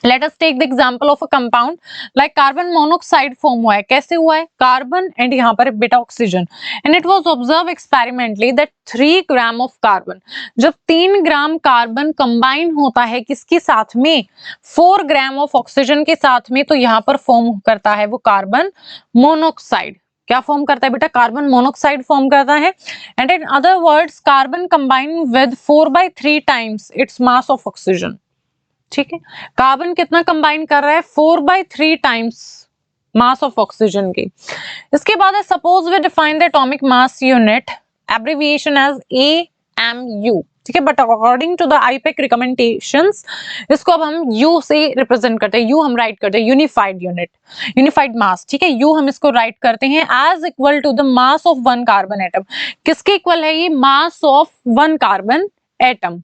Let us take the example of a compound like carbon monoxide form हुआ है, कैसे हुआ है, कार्बन एंड यहाँ पर बेटा oxygen, and it was observe experimentally that 3 gram of carbon, जब 3 gram carbon combine होता है किसके साथ में, 4 ग्राम ऑफ ऑक्सीजन के साथ में, तो यहाँ पर फॉर्म करता है वो कार्बन मोनोक्साइड। क्या फॉर्म करता है बेटा, कार्बन मोनोक्साइड फॉर्म करता है। And in other words carbon combine with 4/3 times its mass of oxygen, ठीक है। कार्बन कितना कंबाइन कर रहा है, 4/3 टाइम्स मास ऑफ ऑक्सीजन की। इसके बाद है suppose we define the atomic mass unit abbreviation as AMU, ठीक है, but according to the IUPAC recommendations इसको अब हम U से रिप्रेजेंट करते हैं, U हम राइट करते हैं यूनिफाइड यूनिट, यूनिफाइड मास, ठीक है। U हम इसको राइट करते हैं as equal to the mass of 1 carbon atom, किसके इक्वल है ये, mass of 1 carbon atom.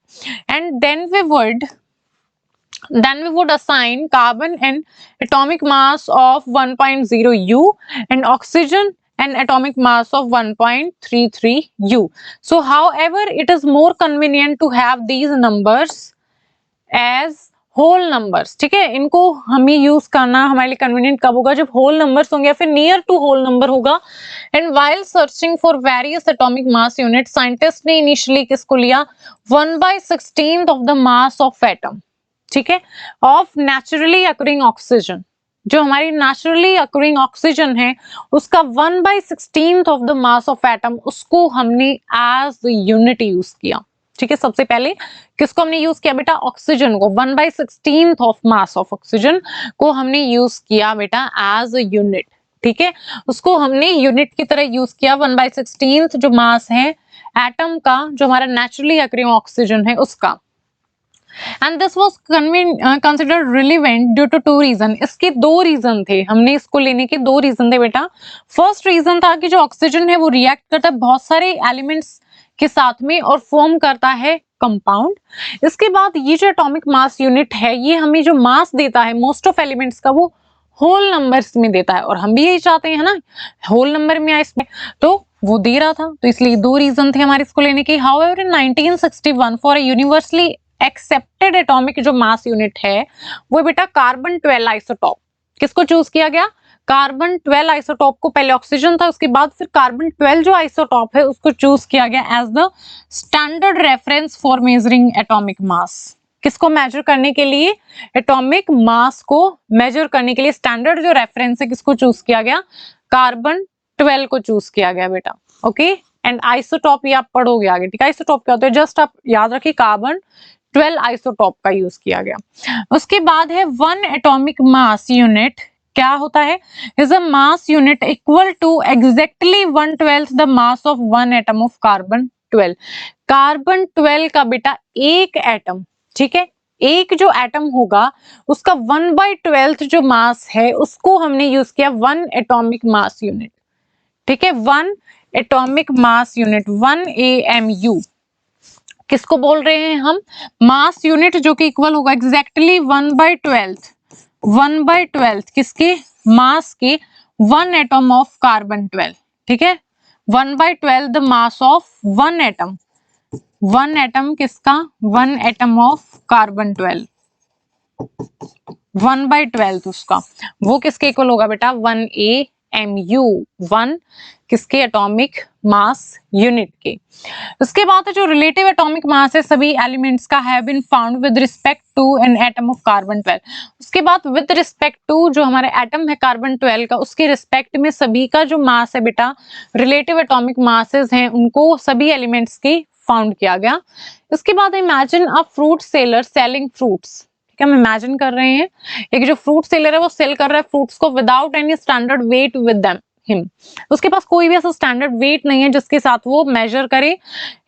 And then we would assign carbon an atomic mass of 1.0 U and oxygen an atomic mass of 1.33 U. So however it is more convenient to have these numbers as whole numbers, ठीक है। इनको हमें use करना हमारे लिए convenient कब होगा, जब होल नंबर्स होंगे या फिर नियर टू होल नंबर होगा। And while searching for various atomic mass units scientist ने इनिशियली किसको लिया, 1/16 of the mass of atom, ठीक है, ऑफ नेचुरली अकरिंग ऑक्सीजन, जो हमारी नेचुरली अकरिंग ऑक्सीजन है उसका 1/16 of the mass of atom, उसको हमने एज यूनिट यूज किया, ठीक है। सबसे पहले किसको हमने यूज किया बेटा, ऑक्सीजन को, 1/16 ऑफ मास ऑफ ऑक्सीजन को हमने यूज किया बेटा एज अ यूनिट, ठीक है। उसको हमने यूनिट की तरह यूज किया, 1/16 जो मास है एटम का, जो हमारा नेचुरली अकरिंग ऑक्सीजन है उसका। And this was considered relevant due to two reason. इसके दो रीजन थे, हमने इसको लेने के दो रीजन थे बेटा। फर्स्ट रीजन था कि जो ऑक्सीजन है वो रिएक्ट करता है बहुत सारे एलिमेंट्स के साथ में और फॉर्म करता है कंपाउंड। इसके बाद ये जो एटॉमिक मास यूनिट है ये हमें जो मास देता है मोस्ट ऑफ एलिमेंट्स का वो होल नंबर्स में देता है, और हम भी यही चाहते हैं ना होल नंबर में आए इसमें, तो वो दे रहा था, तो इसलिए दो रीजन थे हमारे इसको लेने के। However in 1961 for a universally accepted atomic जो मास यूनिट है वो बेटा कार्बन 12 आइसोटॉप। किसको चूज किया गया? कार्बन 12 आइसोटॉप को, पहले ऑक्सीजन था उसके बाद फिर कार्बन 12 जो आइसोटॉप है उसको चूज किया गया as the standard reference for measuring atomic mass. किसको मेजर करने के लिए? एटॉमिक मास को मेजर करने के लिए स्टैंडर्ड जो रेफरेंस है किसको चूज किया गया? कार्बन 12 को चूज किया गया बेटा। ओके, एंड आइसोटॉप ये आप पढ़ोगे आगे, ठीक है। आइसोटॉप क्या होता है जस्ट आप याद रखिए, कार्बन 12 आइसोटॉप का यूज किया गया। उसके बाद है वन एटॉमिक मास यूनिट क्या होता है? Is a mass unit equal to exactly 1/12 the mass of one atom of carbon 12। Carbon 12 का बेटा एक एटम, ठीक है, एक जो एटम होगा उसका 1/12 जो मास है उसको हमने यूज किया वन एटॉमिक मास यूनिट, ठीक है। One atomic mass unit 1 AMU किसको बोल रहे हैं हम? मास यूनिट जो कि इक्वल होगा एग्जैक्टली 1/12 किसके? मास के वन एटम ऑफ कार्बन 12, ठीक है। 1/12 the mass of one atom, one atom किसका? वन एटम ऑफ कार्बन 12, 1/12 उसका, वो किसके इक्वल होगा बेटा? 1 AMU, वन किसके? एटॉमिक मास यूनिट के। उसके बाद जो रिलेटिव एटॉमिक मास है सभी एलिमेंट्स का have been found with respect to an atom of carbon 12। उसके बाद विद रिस्पेक्ट टू जो हमारे एटम है कार्बन 12 का उसके रिस्पेक्ट में सभी का जो मास है बेटा, रिलेटिव एटॉमिक मासेस हैं उनको सभी एलिमेंट्स के फाउंड किया गया। इसके बाद imagine a fruit seller selling fruits, ठीक है। हम इमेजिन कर रहे हैं एक जो फ्रूट सेलर है वो सेल कर रहा है फ्रूट्स को without any standard weight with them him. उसके पास कोई भी ऐसा स्टैंडर्ड वेट नहीं है जिसके साथ वो मेजर करे।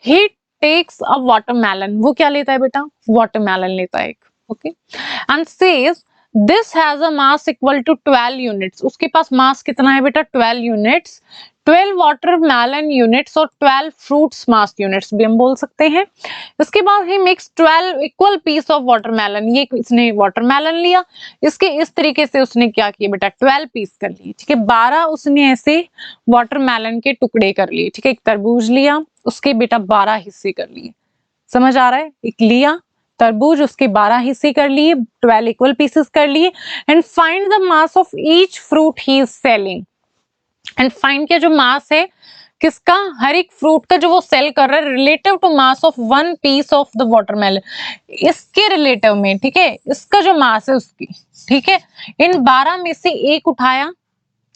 ही टेक्स अ वाटरमेलन, वो क्या लेता है बेटा? वाटरमेलन लेता है एक, okay. And says this has a mass equal to 12 units. उसके पास मास कितना है बेटा? 12 यूनिट्स। 12 वाटरमेलन यूनिट्स और 12 फ्रूट्स मास यूनिट्स भी हम बोल सकते हैं। इसके बाद he makes 12 equal piece of watermelon, ये इसने वाटरमेलन लिया, इसके इस तरीके से उसने क्या किया बेटा? 12 पीस कर लिए, ठीक है। 12 उसने ऐसे वाटरमेलन के टुकड़े कर लिए, ठीक है। एक तरबूज लिया उसके बेटा 12 हिस्से कर लिए, समझ आ रहा है? एक लिया तरबूज उसके 12 हिस्से कर लिए, 12 इक्वल पीसेस कर लिए। And find the mass of each fruit he is selling. And find किया जो मास है किसका? हर एक फ्रूट का जो वो सेल कर रहा है relative to mass of one piece of the watermelon, इसके रिलेटिव में, ठीक है। इसका जो मास है उसकी, ठीक है। इन 12 में से एक उठाया,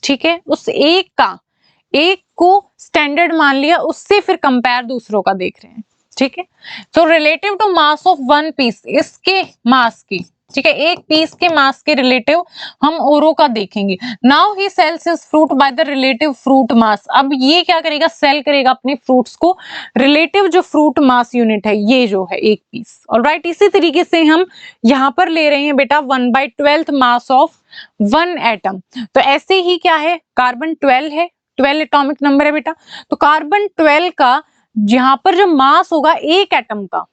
ठीक है, उस एक को स्टैंडर्ड मान लिया, उससे फिर कंपेयर दूसरों का देख रहे हैं, ठीक है। तो relative to mass of one piece, इसके मास की, ठीक है, एक पीस के मास के रिलेटिव हम औरों का देखेंगे। Now he sells his fruit by the relative fruit mass. अब ये क्या करेगा? सेल करेगा अपने फ्रूट्स को रिलेटिव जो फ्रूट मास यूनिट है ये जो है एक पीस। ऑलराइट, इसी तरीके से हम यहाँ पर ले रहे हैं बेटा 1/12 मास ऑफ वन एटम। तो ऐसे ही क्या है? कार्बन 12 है, 12 एटॉमिक नंबर है बेटा। तो कार्बन 12 का यहाँ पर जो मास होगा एक एटम का,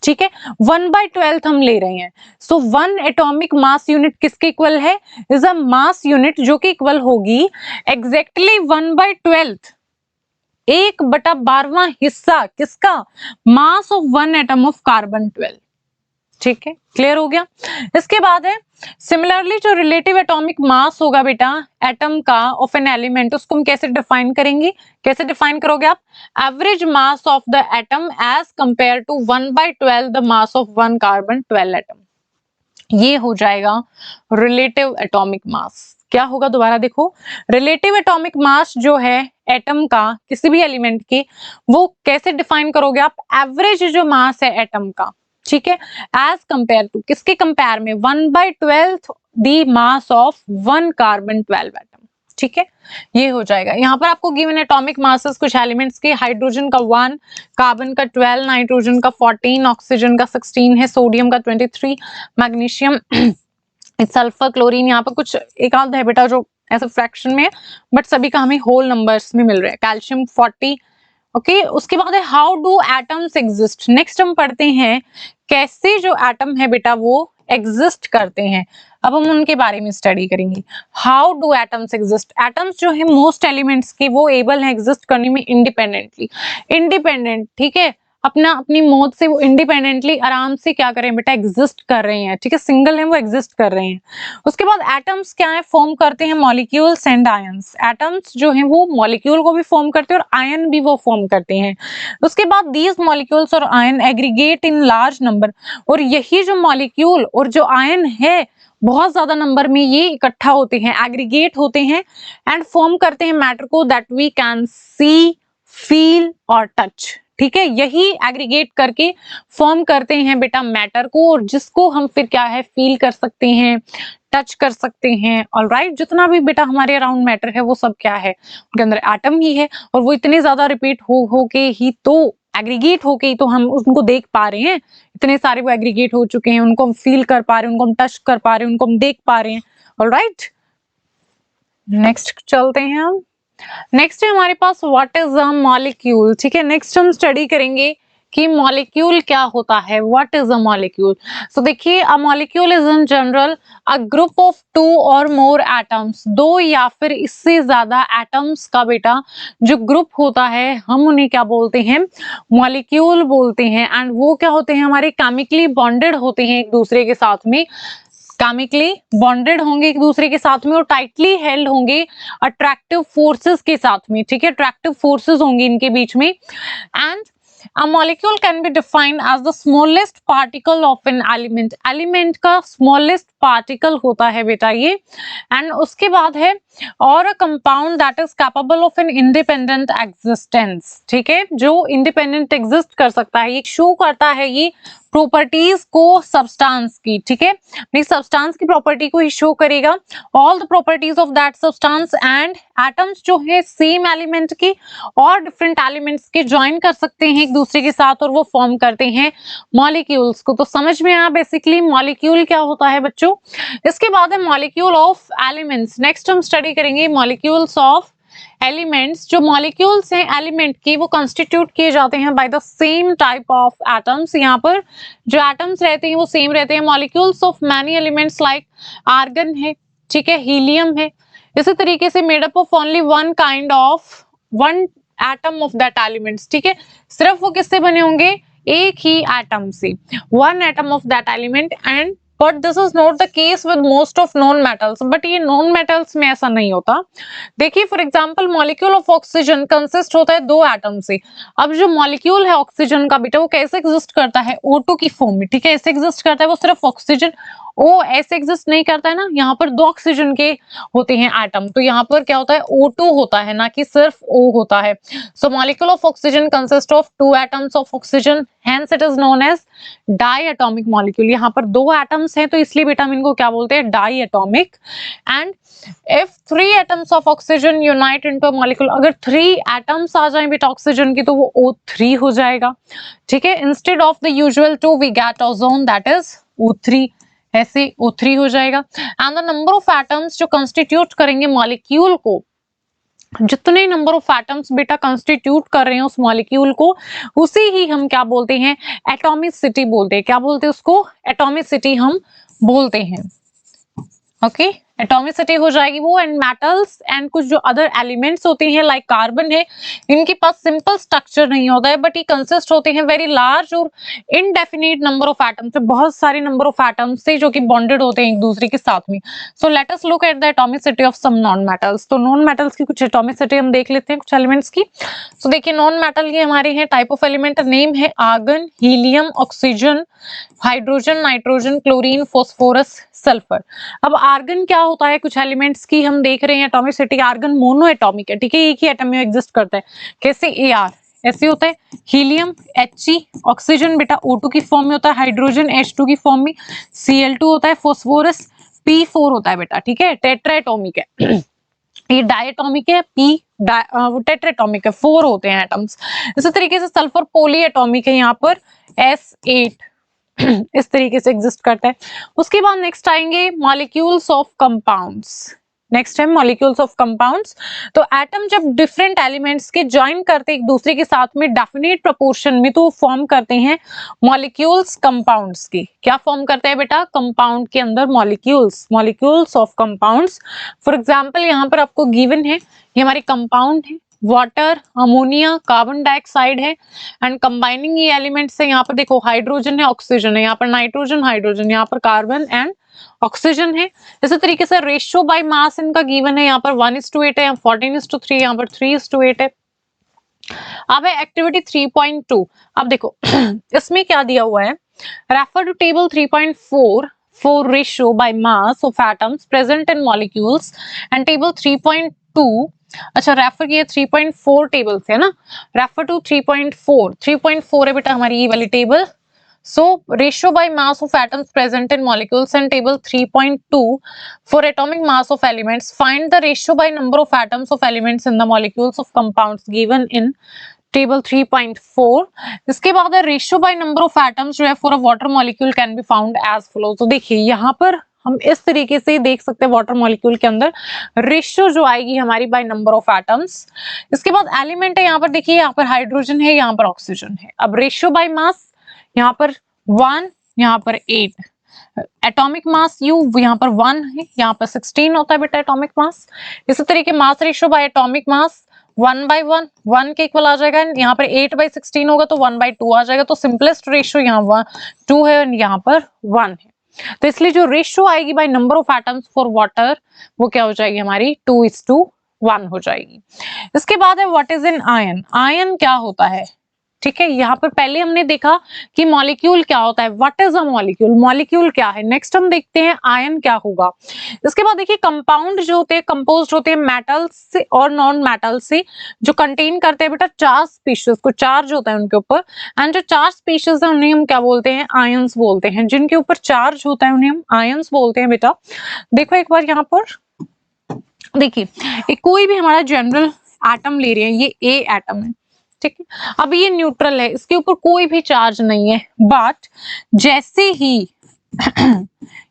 ठीक है, 1/12 हम ले रहे हैं। So one atomic mass unit किसके इक्वल है? इज अ मास यूनिट जो कि इक्वल होगी एग्जैक्टली 1/12, 1/12वां हिस्सा किसका? मास of one atom of carbon 12, ठीक है। क्लियर हो गया? इसके बाद है सिमिलरली जो रिलेटिव एटॉमिक मास होगा बेटा एटम का ऑफ एन एलिमेंट, उसको हम कैसे डिफाइन करेंगे? कैसे डिफाइन करोगे आप? Average mass of the atom as compare to 1/12 the mass of one carbon 12 atom. ये हो जाएगा रिलेटिव एटॉमिक मास। क्या होगा? दोबारा देखो, रिलेटिव एटॉमिक मास जो है एटम का किसी भी एलिमेंट की, वो कैसे डिफाइन करोगे आप? एवरेज जो मास है एटम का, ठीक है, एज कंपेयर टू किसके कंपेयर में? 1/12 the mass of one carbon 12 atom, ठीक है, ये हो जाएगा। यहाँ पर आपको गिवन एटॉमिक मासेस कुछ एलिमेंट्स के, हाइड्रोजन का 1, कार्बन का 12, नाइट्रोजन का 14, ऑक्सीजन का 16 है, सोडियम का 23, मैग्नीशियम, सल्फर, क्लोरीन, यहाँ पर कुछ एक आध है बेटा जो ऐसे फ्रैक्शन में है, बट सभी का हमें होल नंबर्स में मिल रहा है। कैल्शियम 40। ओके, उसके बाद है how do atoms exist. Next हम पढ़ते हैं कैसे जो एटम है बेटा वो एग्जिस्ट करते हैं। अब हम उनके बारे में स्टडी करेंगे। How do atoms exist. Atoms जो है मोस्ट एलिमेंट्स के वो एबल है एग्जिस्ट करने में इंडिपेंडेंटली, इंडिपेंडेंट, ठीक है, अपना अपनी मौत से वो इंडिपेंडेंटली आराम से क्या करें बेटा एग्जिस्ट कर रहे हैं, ठीक है, सिंगल है वो एग्जिस्ट कर रहे हैं। उसके बाद एटम्स क्या है, फॉर्म करते हैं मॉलिक्यूल्स एंड आयंस। एटम्स जो हैं वो मॉलिक्यूल को भी फॉर्म करते हैं और आयन भी वो फॉर्म करते हैं। उसके बाद दीज मॉलिक्यूल्स और ion aggregate in large number, और यही जो मॉलिक्यूल और जो आयन है बहुत ज्यादा नंबर में ये इकट्ठा होते हैं, एग्रीगेट होते हैं एंड फॉर्म करते हैं मैटर को that we can see, feel और टच। ठीक है, यही एग्रीगेट करके फॉर्म करते हैं बेटा मैटर को, और जिसको हम फिर क्या है फील कर सकते हैं, टच कर सकते हैं। ऑलराइट, जितना भी बेटा हमारे अराउंड मैटर है वो सब क्या है, उनके अंदर एटम ही है, और वो इतने ज्यादा रिपीट हो के ही तो एग्रीगेट होके ही तो हम उनको देख पा रहे हैं। इतने सारे वो एग्रीगेट हो चुके हैं, उनको हम फील कर पा रहे हैं, उनको हम टच कर पा रहे हैं, उनको हम देख पा रहे हैं। ऑलराइट, नेक्स्ट चलते हैं हम। नेक्स्ट है हमारे पास व्हाट इज अ मॉलिक्यूल। ठीक है, नेक्स्ट हम स्टडी करेंगे कि मॉलिक्यूल क्या होता है, व्हाट इज अ मॉलिक्यूल। सो देखिए, a molecule is in general a group of 2 और मोर एटम्स, 2 या फिर इससे ज्यादा एटम्स का बेटा जो ग्रुप होता है हम उन्हें क्या बोलते हैं, मॉलिक्यूल बोलते हैं। एंड वो क्या होते हैं, हमारे केमिकली बॉन्डेड होते हैं एक दूसरे के साथ में, केमिकली बॉन्डेड होंगे एक दूसरे के साथ में और टाइटली हेल्ड होंगे अट्रैक्टिव फोर्सेस के साथ में। ठीक है, अट्रैक्टिव फोर्सेस होंगे इनके बीच में। And a molecule can be defined as the smallest particle of an element, element का smallest particle होता है बेटा ये। एंड उसके बाद है और a compound that is capable of an independent existence, ठीक है, जो independent exist कर सकता है, ये शो करता है ये प्रॉपर्टीज को सब्सटेंस की। ठीक है, सब्सटेंस की प्रॉपर्टी को ही शो करेगा, all the properties of that substance. And atoms जो है सेम एलिमेंट की और डिफरेंट एलिमेंट्स के ज्वाइन कर सकते हैं एक दूसरे के साथ और वो फॉर्म करते हैं मॉलिक्यूल्स को। तो समझ में आया बेसिकली मॉलिक्यूल क्या होता है बच्चों। इसके बाद है मॉलिक्यूल ऑफ एलिमेंट्स। नेक्स्ट हम स्टडी करेंगे मॉलिक्यूल्स ऑफ एलिमेंट्स। जो मॉलिक्यूल्स हैं एलिमेंट के वो कंस्टिट्यूट किए जाते हैं by the same type of atoms. यहाँ पर जो एटम्स रहते हैं वो सेम रहते हैं। Molecules of many elements like argon है, ठीक है, हीलियम है, इसी तरीके से made up of only one kind of one atom of that elements. ठीक है, सिर्फ वो किससे बने होंगे, एक ही एटम से, one atom of that element. And but this is not the case with most of non metals. But ये नॉन मेटल्स में ऐसा नहीं होता। देखिए for example molecule of oxygen consist होता है 2 एटम से। अब जो मॉलिक्यूल है ऑक्सीजन का बेटा वो कैसे एग्जिस्ट करता है, O2 की फॉर्म में। ठीक है, ऐसे एग्जिस्ट करता है, वो सिर्फ ऑक्सीजन, ओ ऐसे एग्जिस्ट नहीं करता है ना। यहाँ पर 2 ऑक्सीजन के होते हैं एटम, तो यहाँ पर क्या होता है O2 होता है, ना कि सिर्फ O होता है। So molecule of oxygen consist of 2 atoms of oxygen, hence it is known as diatomic molecule. यहाँ पर 2 एटम्स हैं तो इसलिए बेटा हम इनको क्या बोलते हैं, diatomic. And if 3 atoms of oxygen unite into a molecule, अगर 3 एटम्स आ जाएं बेटा ऑक्सीजन की तो वो O3 हो जाएगा। ठीक है, instead of the usual 2 we get ozone that is O3, ऐसे O3 हो जाएगा। And the number of atoms जो कंस्टिट्यूट करेंगे मॉलिक्यूल को, जितने नंबर ऑफ एटम्स बेटा कंस्टिट्यूट कर रहे हैं उस मॉलिक्यूल को, उसी ही हम क्या बोलते हैं, एटॉमिसिटी बोलते हैं। क्या बोलते हैं उसको, एटॉमिसिटी हम बोलते हैं। ओके, एटॉमिसिटी हो जाएगी वो। एंड मेटल्स एंड कुछ जो अदर एलिमेंट्स होते हैं लाइक कार्बन है, इनके पास सिंपल स्ट्रक्चर नहीं होता है बट ये कंसिस्ट होते हैं वेरी लार्ज और इनडेफिनिट नंबर ऑफ एटम्स से, बहुत सारे नंबर ऑफ एटम्स से जो कि बॉन्डेड होते हैं एक दूसरे के साथ में। So let us look at the atomicity of some non metals. तो नॉन मेटल्स की कुछ एटॉमिसिटी हम देख लेते हैं कुछ एलिमेंट्स की। सो देखिए नॉन मेटल ये हमारे हैं टाइप ऑफ एलिमेंट, नेम है argon, helium, oxygen, hydrogen, nitrogen, chlorine, phosphorus, sulphur. अब आर्गन क्या होता है, कुछ एलिमेंट्स की हम देख रहे हैं एटॉमिसिटी। आर्गन मोनो एटॉमिक है, ठीक है, एक ही एटम में एग्जिस्ट करता है। कैसे, AR ऐसे होता है। हीलियम He, ऑक्सीजन बेटा O2 की फॉर्म में होता है, हाइड्रोजन H2 की फॉर्म में, Cl2 होता है, फॉस्फोरस P4 होता है बेटा। ठीक है, टेट्रा एटॉमिक है। ये डायटोमिक है, पी टेट्राटॉमिक है, 4 होते हैं एटम्स। इसी तरीके से सल्फर पॉलीएटॉमिक है, यहाँ पर S8 इस तरीके से एग्जिस्ट करता है। उसके बाद नेक्स्ट आएंगे मॉलिक्यूल्स ऑफ कंपाउंड्स। नेक्स्ट है मॉलिक्यूल्स ऑफ कंपाउंड्स। तो एटम जब डिफरेंट एलिमेंट्स के ज्वाइन करते हैं एक दूसरे के साथ में डेफिनेट प्रोपोर्शन में, तो फॉर्म करते हैं मॉलिक्यूल्स कंपाउंड्स की। क्या फॉर्म करते हैं बेटा? कंपाउंड के अंदर molecules, molecules of compounds. For example यहाँ पर आपको गिवन है, ये हमारे कंपाउंड है, वाटर, अमोनिया, कार्बन डाइऑक्साइड है, एंड कंबाइनिंग ये एलिमेंट्स है। यहाँ पर देखो हाइड्रोजन है, ऑक्सीजन है, यहाँ पर नाइट्रोजन, हाइड्रोजन, यहाँ पर कार्बन एंड ऑक्सीजन है। इसी तरीके से रेशियो बाय मास इनका गिवन है, यहाँ पर 1:8 है, यहाँ 14:3, यहाँ पर 3:8 है। अब है एक्टिविटी 3.2। अब देखो इसमें क्या दिया हुआ है, refer to table 3.4 for ratio by mass of atoms present in molecules and table 3.2। अच्छा रेफर किया 3.4 टेबल से है ना, रेफर टू 3.4 है बेटा हमारी ये वाली table. So ratio by mass of atoms present in molecules and table 3.2 for atomic mass of elements, find the ratio by number of atoms of elements in the molecules of compounds given in table 3.4। इसके बाद ratio by number of atoms जो है for a water molecule can be found as follows. तो देखिए यहाँ पर हम इस तरीके से देख सकते हैं वाटर मॉलिक्यूल के अंदर रेशियो जो आएगी हमारी बाय नंबर ऑफ एटम्स। इसके बाद एलिमेंट है, यहाँ पर देखिए, यहाँ पर हाइड्रोजन है, यहाँ पर ऑक्सीजन है। अब रेशियो बाय मास, यहाँ पर 1, यहाँ पर 8, एटॉमिक मास U यहाँ पर 1 है, यहाँ पर 16 होता है बेटा एटॉमिक मास। इसी तरीके mass ratio by atomic mass 1/1, 1 के इक्वल आ जाएगा, यहाँ पर 8/16 होगा तो 1/2 आ जाएगा। तो सिंपलेस्ट रेशियो यहाँ 2 है, यहाँ पर 1 है। तो इसलिए जो रेशियो आएगी bye number of atoms for water वो क्या हो जाएगी हमारी 2:1 हो जाएगी। इसके बाद है what is an ion. Ion क्या होता है? ठीक है, यहाँ पर पहले हमने देखा कि मॉलिक्यूल क्या होता है, what is a molecule, molecule क्या है। नेक्स्ट हम देखते हैं आयन क्या होगा। इसके बाद देखिए कंपाउंड जो होते हैं कंपोज्ड होते हैं मेटल्स से और नॉन मेटल से, जो कंटेन करते हैं बेटा चार्ज स्पीशीज को, चार्ज होता है उनके ऊपर। एंड जो चार्ज स्पीशीज है उन्हें हम क्या बोलते हैं? आयंस बोलते हैं। जिनके ऊपर चार्ज होता है उन्हें हम आयंस बोलते हैं बेटा। देखो एक बार यहाँ पर देखिए, कोई भी हमारा जनरल एटम ले रहे हैं, ये ए एटम है, ठीक है। अब ये न्यूट्रल है, इसके ऊपर कोई भी चार्ज नहीं है, बट जैसे ही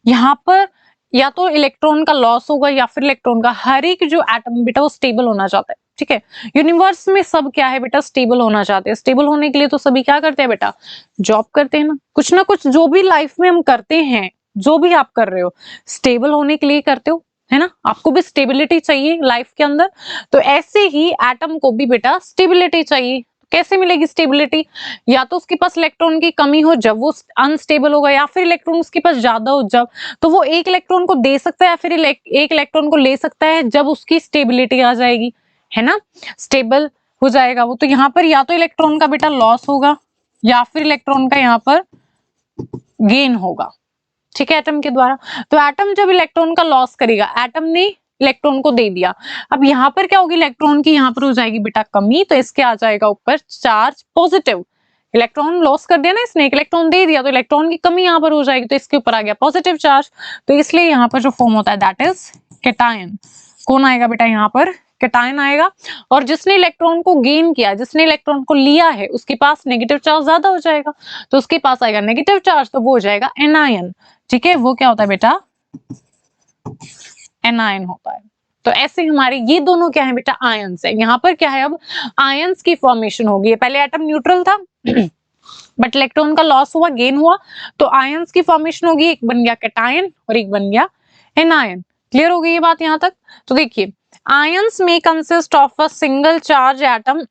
यहाँ पर या तो इलेक्ट्रॉन का लॉस होगा या फिर इलेक्ट्रॉन का, हर एक जो एटम बेटा वो स्टेबल होना चाहता है, ठीक है। यूनिवर्स में सब क्या है बेटा? स्टेबल होना चाहते हैं। स्टेबल होने के लिए तो सभी क्या करते हैं बेटा? जॉब करते हैं ना कुछ जो भी लाइफ में हम करते हैं, जो भी आप कर रहे हो स्टेबल होने के लिए करते हो, है ना। आपको भी स्टेबिलिटी चाहिए लाइफ के अंदर, तो ऐसे ही एटम को भी बेटा स्टेबिलिटी चाहिए। कैसे मिलेगी स्टेबिलिटी? या तो उसके पास इलेक्ट्रॉन की कमी हो जब वो अनस्टेबल होगा, या फिर इलेक्ट्रॉन उसके पास ज्यादा हो जब, तो वो एक इलेक्ट्रॉन को दे सकता है या फिर एक इलेक्ट्रॉन को ले सकता है जब उसकी स्टेबिलिटी आ जाएगी, है ना, स्टेबल हो जाएगा वो। तो यहाँ पर या तो इलेक्ट्रॉन का बेटा लॉस होगा या फिर इलेक्ट्रॉन का यहाँ पर गेन होगा, ठीक है, एटम के द्वारा। तो एटम जब इलेक्ट्रॉन का लॉस करेगा, एटम ने इलेक्ट्रॉन को दे दिया, अब यहाँ पर क्या होगी? इलेक्ट्रॉन की यहाँ पर हो जाएगी बेटा कमी, तो इसके आ जाएगा ऊपर चार्ज पॉजिटिव। इलेक्ट्रॉन लॉस कर दिया ना इसने, एक इलेक्ट्रॉन दे दिया, तो इलेक्ट्रॉन की कमी यहाँ पर हो जाएगी, तो इसके ऊपर आ गया पॉजिटिव चार्ज। तो इसलिए यहाँ पर जो फॉर्म होता है दैट इज कैटायन। कौन आएगा बेटा यहाँ पर? कैटायन आएगा। और जिसने इलेक्ट्रॉन को गेन किया, जिसने इलेक्ट्रॉन को लिया है, उसके पास नेगेटिव चार्ज ज्यादा हो जाएगा, तो उसके पास आएगा नेगेटिव चार्ज, तो वो हो जाएगा एनायन, ठीक है। वो क्या होता है बेटा? एनायन होता है। तो ऐसे हमारे ये दोनों क्या है बेटा? आयंस है। यहाँ पर क्या है? अब आयंस की फॉर्मेशन होगी। पहले एटम न्यूट्रल था बट इलेक्ट्रॉन का लॉस हुआ, गेन हुआ, तो आयंस की फॉर्मेशन होगी। एक बन गया कैटायन और एक बन गया एनायन। क्लियर हो गई ये बात यहाँ तक? तो देखिए आयंस में consist of a single charge atom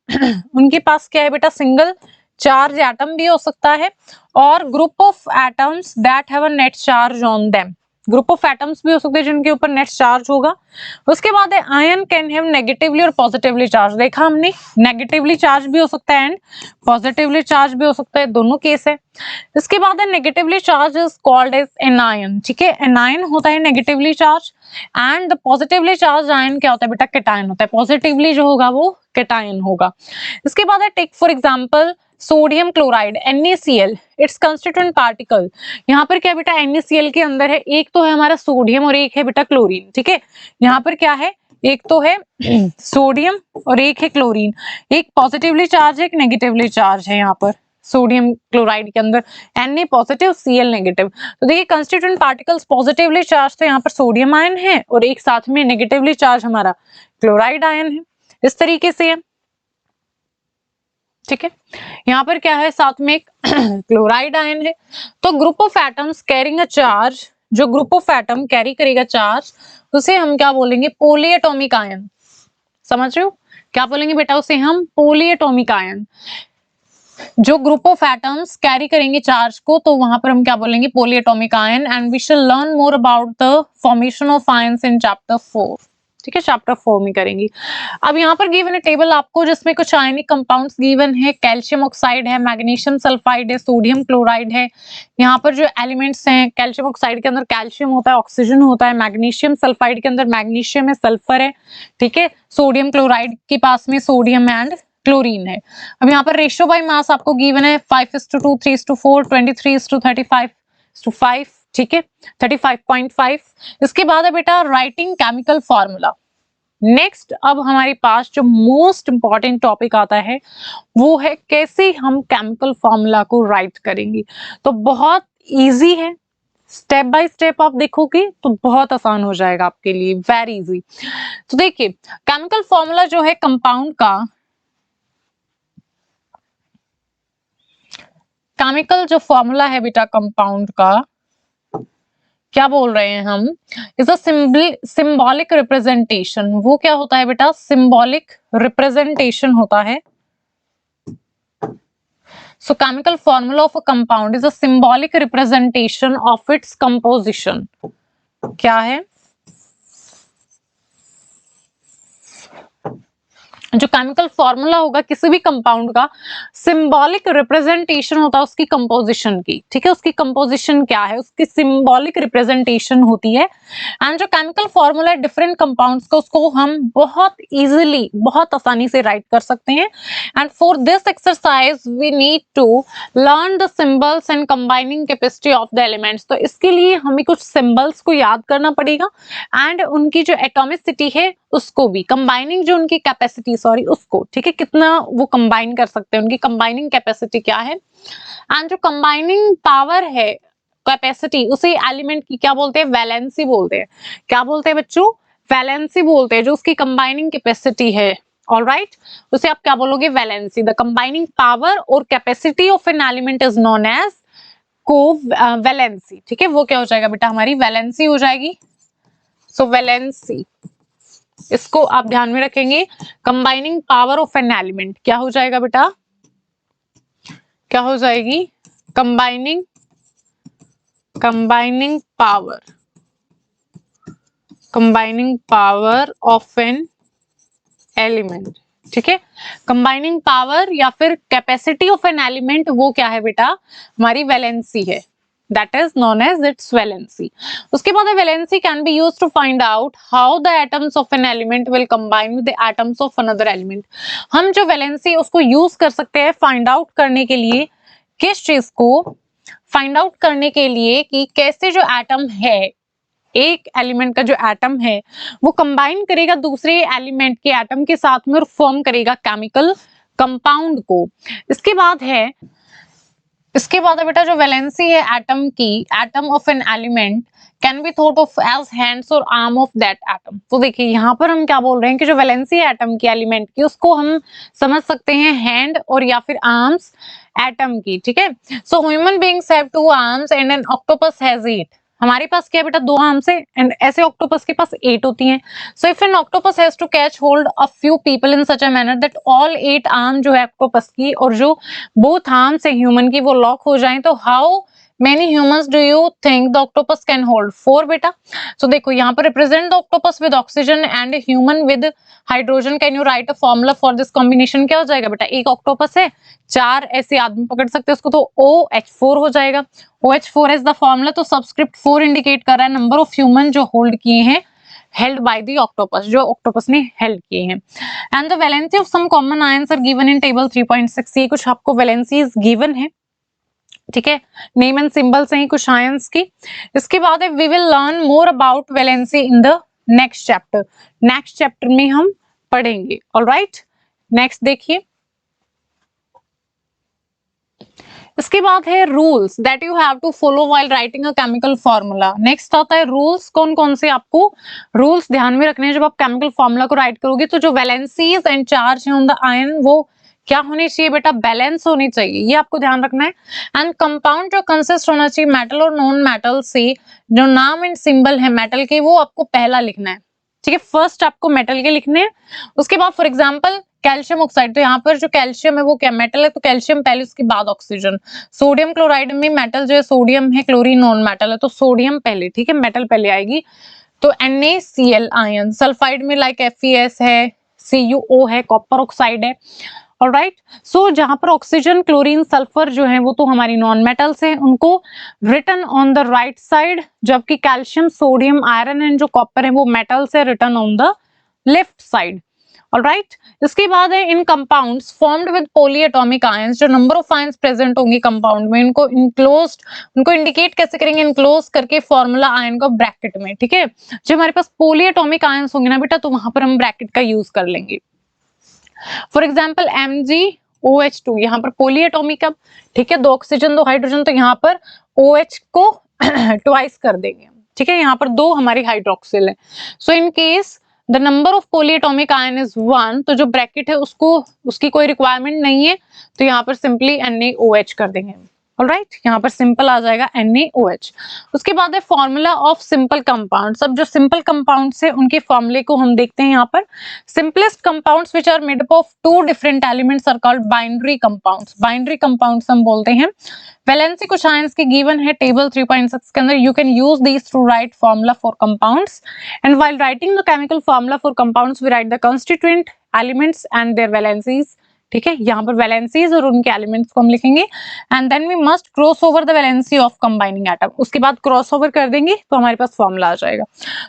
उनके पास क्या है बेटा? सिंगल चार्ज एटम भी हो सकता है, और group of atoms that have a net charge on them, group of atoms भी हो सकते हैं जिनके ऊपर नेट चार्ज होगा। उसके बाद है आयन कैन हैव नेगेटिवली और पॉजिटिवली चार्ज। देखा हमने, नेगेटिवली चार्ज भी हो सकता है एंड पॉजिटिवली चार्ज भी हो सकता है, दोनों केस है। इसके बाद है negatively charge is called as anion, ठीक है, एनायन होता है negatively charge, and positively charge ion क्या होता है बेटा? कैटायन होता है। पॉजिटिवली जो होगा वो कैटायन होगा। इसके बाद है take for example sodium chloride NaCl, its constituent particle. यहाँ पर क्या बेटा? NaCl के अंदर है, एक तो है हमारा सोडियम और एक है बेटा क्लोरीन, ठीक है। यहाँ पर क्या है? एक तो है सोडियम और एक है क्लोरीन। एक पॉजिटिवली चार्ज है, एक नेगेटिवली चार्ज है यहाँ पर सोडियम क्लोराइड के अंदर, Na पॉजिटिव Cl नेगेटिव। तो देखिए कंस्टिट्यूएंट पार्टिकल्स पॉजिटिवली चार्ज तो यहाँ पर सोडियम आयन है और एक साथ में नेगेटिवली चार्ज हमारा क्लोराइड आयन है, इस तरीके से है। ठीक है, यहाँ पर क्या है, साथ में एक क्लोराइड आयन है। तो group of atoms carrying a charge, जो ग्रुप ऑफ एटम कैरी करेगा चार्ज उसे हम क्या बोलेंगे, पॉलीएटॉमिक आयन। समझ रहे हो, क्या बोलेंगे बेटा उसे हम, पॉलीएटॉमिक आयन। जो ग्रुप ऑफ एटम्स कैरी करेंगे चार्ज को तो वहां पर हम क्या बोलेंगे, polyatomic ion. And we shall learn more about the formation of ions in chapter 4। ठीक है, चैप्टर 4 में करेंगे। अब यहाँ पर गिवन है टेबल आपको, जिसमें कुछ आयनिक कंपाउंड्स गिवन है, कैल्शियम ऑक्साइड है, मैग्नीशियम सल्फाइड है, सोडियम क्लोराइड है। यहाँ पर जो एलिमेंट्स हैं, कैल्शियम ऑक्साइड के अंदर कैल्शियम होता है, ऑक्सीजन होता है, मैग्नीशियम सल्फाइड के अंदर मैग्नीशियम है, सल्फर है। ठीक है, सोडियम क्लोराइड के पास में सोडियम एंड क्लोरीन है। अब यहाँ पर रेशियो बाय मास आपको गिवन है 5:2, 3:4, 23:35:5। ठीक है, 35.5। इसके बाद है बेटा राइटिंग केमिकल फॉर्मूला। नेक्स्ट अब हमारे पास जो मोस्ट इंपॉर्टेंट टॉपिक आता है वो है कैसे हम केमिकल फॉर्मूला को राइट करेंगे। तो बहुत इजी है, स्टेप बाय स्टेप आप देखोगे तो बहुत आसान हो जाएगा आपके लिए, वेरी इजी। तो देखिए केमिकल फॉर्मूला जो है कंपाउंड का, केमिकल जो फॉर्मूला है बेटा कंपाउंड का, क्या बोल रहे हैं हम, इज अ सिंबॉलिक रिप्रेजेंटेशन। वो क्या होता है बेटा, सिंबॉलिक रिप्रेजेंटेशन होता है। सो chemical formula of a compound is a symbolic representation of its composition. क्या है, जो केमिकल फॉर्मूला होगा किसी भी कंपाउंड का, सिंबॉलिक रिप्रेजेंटेशन होता है उसकी कंपोजिशन की। ठीक है, उसकी कंपोजिशन क्या है, उसकी सिंबॉलिक रिप्रेजेंटेशन होती है। एंड जो केमिकल फॉर्मूला है डिफरेंट कंपाउंड्स का, उसको हम बहुत इजीली, बहुत आसानी से राइट कर सकते हैं। And for this exercise we need to learn the symbols and combining capacity of the elements. तो इसके लिए हमें कुछ सिंबल्स को याद करना पड़ेगा एंड उनकी जो एटॉमिसिटी है उसको भी, कंबाइनिंग जो उनकी कैपेसिटी, सॉरी उसको, ठीक है, कितना वो कंबाइन कर सकते हैं, उनकी कंबाइनिंग कैपेसिटी क्या है। एंड जो कंबाइनिंग पावर है, कैपेसिटी, उसे एलिमेंट की क्या बोलते हैं, वैलेंसी बोलते हैं। क्या बोलते हैं बच्चों, वैलेंसी बोलते हैं। जो उसकी कंबाइनिंग कैपेसिटी है, ऑलराइट, उसे आप क्या बोलोगे, वैलेंसी। द कंबाइनिंग पावर और capacity of an element is known as covalency. ठीक है, वो क्या हो जाएगा बेटा, हमारी वैलेंसी हो जाएगी। सो वैलेंसी, इसको आप ध्यान में रखेंगे। Combining power of an element क्या हो जाएगा बेटा, क्या हो जाएगी, combining power, combining power of an element. ठीक है, कंबाइनिंग पावर या फिर कैपेसिटी ऑफ एन एलिमेंट, वो क्या है बेटा, हमारी वैलेंसी है। That is known as its valency. उसके बाद valency can be used to find out how the atoms of an element will combine with the atoms of another element. हम जो valency उसको use कर सकते हैं find out करने के लिए, किस चीज को find out करने के लिए कि कैसे जो एटम है, एक एलिमेंट का जो एटम है वो कंबाइन करेगा दूसरे एलिमेंट के एटम के साथ में और फॉर्म करेगा केमिकल कंपाउंड को। इसके बाद है बेटा जो वैलेंसी है एटम की, atom of an element can be thought of as hands और आर्म ऑफ दैट एटम। तो देखिए यहाँ पर हम क्या बोल रहे हैं कि जो वैलेंसी है एटम की, एलिमेंट की, उसको हम समझ सकते हैं हैंड और या फिर आर्म्स एटम की। ठीक है, so human beings have 2 arms and an octopus has 8। हमारे पास क्या है बेटा, 2 आर्म्स है एंड ऐसे ऑक्टोपस के पास 8 होती हैं। So if an octopus has to catch hold a few people in such a manner that all 8 arm जो है ऑक्टोपस की और जो बोथ आर्म्स है ह्यूमन की वो लॉक हो जाएं, तो how many humans do you think the octopus can hold? 4 बेटा। so देखो यहाँ पर represent the octopus with oxygen and human with hydrogen. can you write a formula for this combination? क्या हो जाएगा बेटा, एक ऑक्टोपस है, 4 ऐसे आदमी पकड़ सकते हैं उसको, तो OH4 हो जाएगा। OH4 is the formula। तो सबस्क्रिप्ट 4 इंडिकेट कर रहा है नंबर ऑफ ह्यूमन जो होल्ड किए हैं, held by the octopus, जो ऑक्टोपस ने हेल्ड किए हैं। and the valency of some common ions are given in table 3.6। ये कुछ आपको वैलेंसीज गिवन है। ठीक है, नेम एंड सिंबल्स हैं कुछ आयंस की। इसके बाद we will learn more about valency in the next chapter में हम पढ़ेंगे। ऑलराइट, नेक्स्ट देखिए, इसके बाद है rules that you have to follow while writing a chemical formula. Next आता है रूल्स, कौन कौन से आपको रूल्स ध्यान में रखने हैं जब आप केमिकल फॉर्मूला को राइट करोगे। तो जो वैलेंसीज एंड चार्ज है ऑन द आयन वो क्या होनी चाहिए बेटा, बैलेंस होनी चाहिए, ये आपको ध्यान रखना है। एंड कंपाउंड जो कंसिस्ट होना चाहिए मेटल और नॉन मेटल से, जो नाम एंड सिंबल है मेटल के वो आपको पहला लिखना है, ठीक है, फर्स्ट आपको मेटल के लिखने हैं। उसके बाद फॉर एग्जांपल कैल्शियम ऑक्साइड, तो यहाँ पर जो कैल्शियम है वो क्या मेटल है, तो कैल्शियम पहले उसके बाद ऑक्सीजन। सोडियम क्लोराइड में मेटल जो है सोडियम है, क्लोरीन नॉन मेटल है, तो सोडियम पहले, ठीक है, मेटल पहले आएगी। तो NaCl आयन, सल्फाइड में लाइक FeS है, CuO है, कॉपर ऑक्साइड है। ऑलराइट, सो जहां पर ऑक्सीजन क्लोरीन सल्फर जो है वो तो हमारी नॉन मेटल्स हैं, उनको written on the right side, जबकि कैल्शियम सोडियम आयरन एंड जो कॉपर है वो मेटल्स है, written on the left side. Alright, इसके बाद है in compounds formed with polyatomic ions, जो नंबर ऑफ आयंस प्रेजेंट होंगे कंपाउंड में, इनको इनक्लोज्ड, उनको इंडिकेट कैसे करेंगे, इनक्लोज करके फॉर्मूला आयन को ब्रैकेट में, ठीक है। जब हमारे पास पॉलीएटॉमिक आयंस होंगे ना बेटा तो वहां पर हम ब्रैकेट का यूज कर लेंगे। फॉर एग्जाम्पल MgOH2, यहाँ पर पॉलीएटॉमिक, अब ठीक है, 2 ऑक्सीजन 2 हाइड्रोजन, तो यहाँ पर OH को ट्वाइस कर देंगे, ठीक है, यहाँ पर 2 हमारी हाइड्रोक्सिल है। So in case the number of polyatomic ion is 1, तो जो ब्रैकेट है उसको उसकी कोई रिक्वायरमेंट नहीं है, तो यहाँ पर सिंपली NaOH कर देंगे। ऑलराइट, यहाँ पर सिंपल आ जाएगा NaOH। उसके बाद है फॉर्मूला ऑफ सिंपल कंपाउंड्स। अब जो सिंपल कंपाउंड्स है उनके फॉर्मूले को हम देखते हैं। यहाँ पर simplest compounds which are made up of 2 different elements are called binary compounds. Binary compounds हम बोलते हैं। वैलेंसी कुछ आयंस की गिवन है टेबल 3.6 के अंदर। You can use these to write formula for compounds, and while writing the chemical formula for compounds we write the constituent elements and their valencies, ठीक है, यहाँ पर वैलेंसीज और उनके एलिमेंट्स को हम लिखेंगे। And then we must cross over the valency of combining atom, उसके बाद क्रॉस ओवर कर देंगे तो हमारे पास फॉर्मूला आ जाएगा।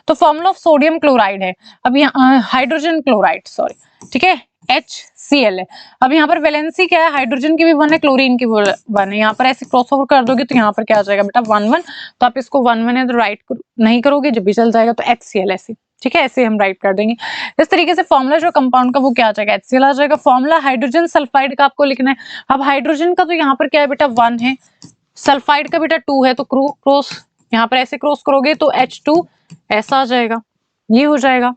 तो फॉर्मूला ऑफ सोडियम क्लोराइड है, अब यहाँ हाइड्रोजन क्लोराइड सॉरी, ठीक है, HCl है। अब यहाँ पर वैलेंसी क्या है, हाइड्रोजन की भी 1 है, क्लोरीन की 1 है। यहाँ पर ऐसे क्रॉस ओवर कर दोगे तो यहाँ पर क्या आ जाएगा बेटा 1 1, तो आप इसको 1 1 है तो राइट नहीं करोगे, जब भी चल जाएगा तो HCl ऐसे, ठीक है, ऐसे हम राइट कर देंगे। इस तरीके से फॉर्मूला जो कंपाउंड का वो क्या आ जाएगा, HCl आ जाएगा। फॉर्मूला हाइड्रोजन सल्फाइड का आपको लिखना है। अब हाइड्रोजन का तो यहाँ पर क्या है बेटा 1 है, सल्फाइड का बेटा 2 है, तो क्रॉस यहाँ पर ऐसे क्रॉस करोगे तो H2 ऐसा आ जाएगा, ये हो जाएगा,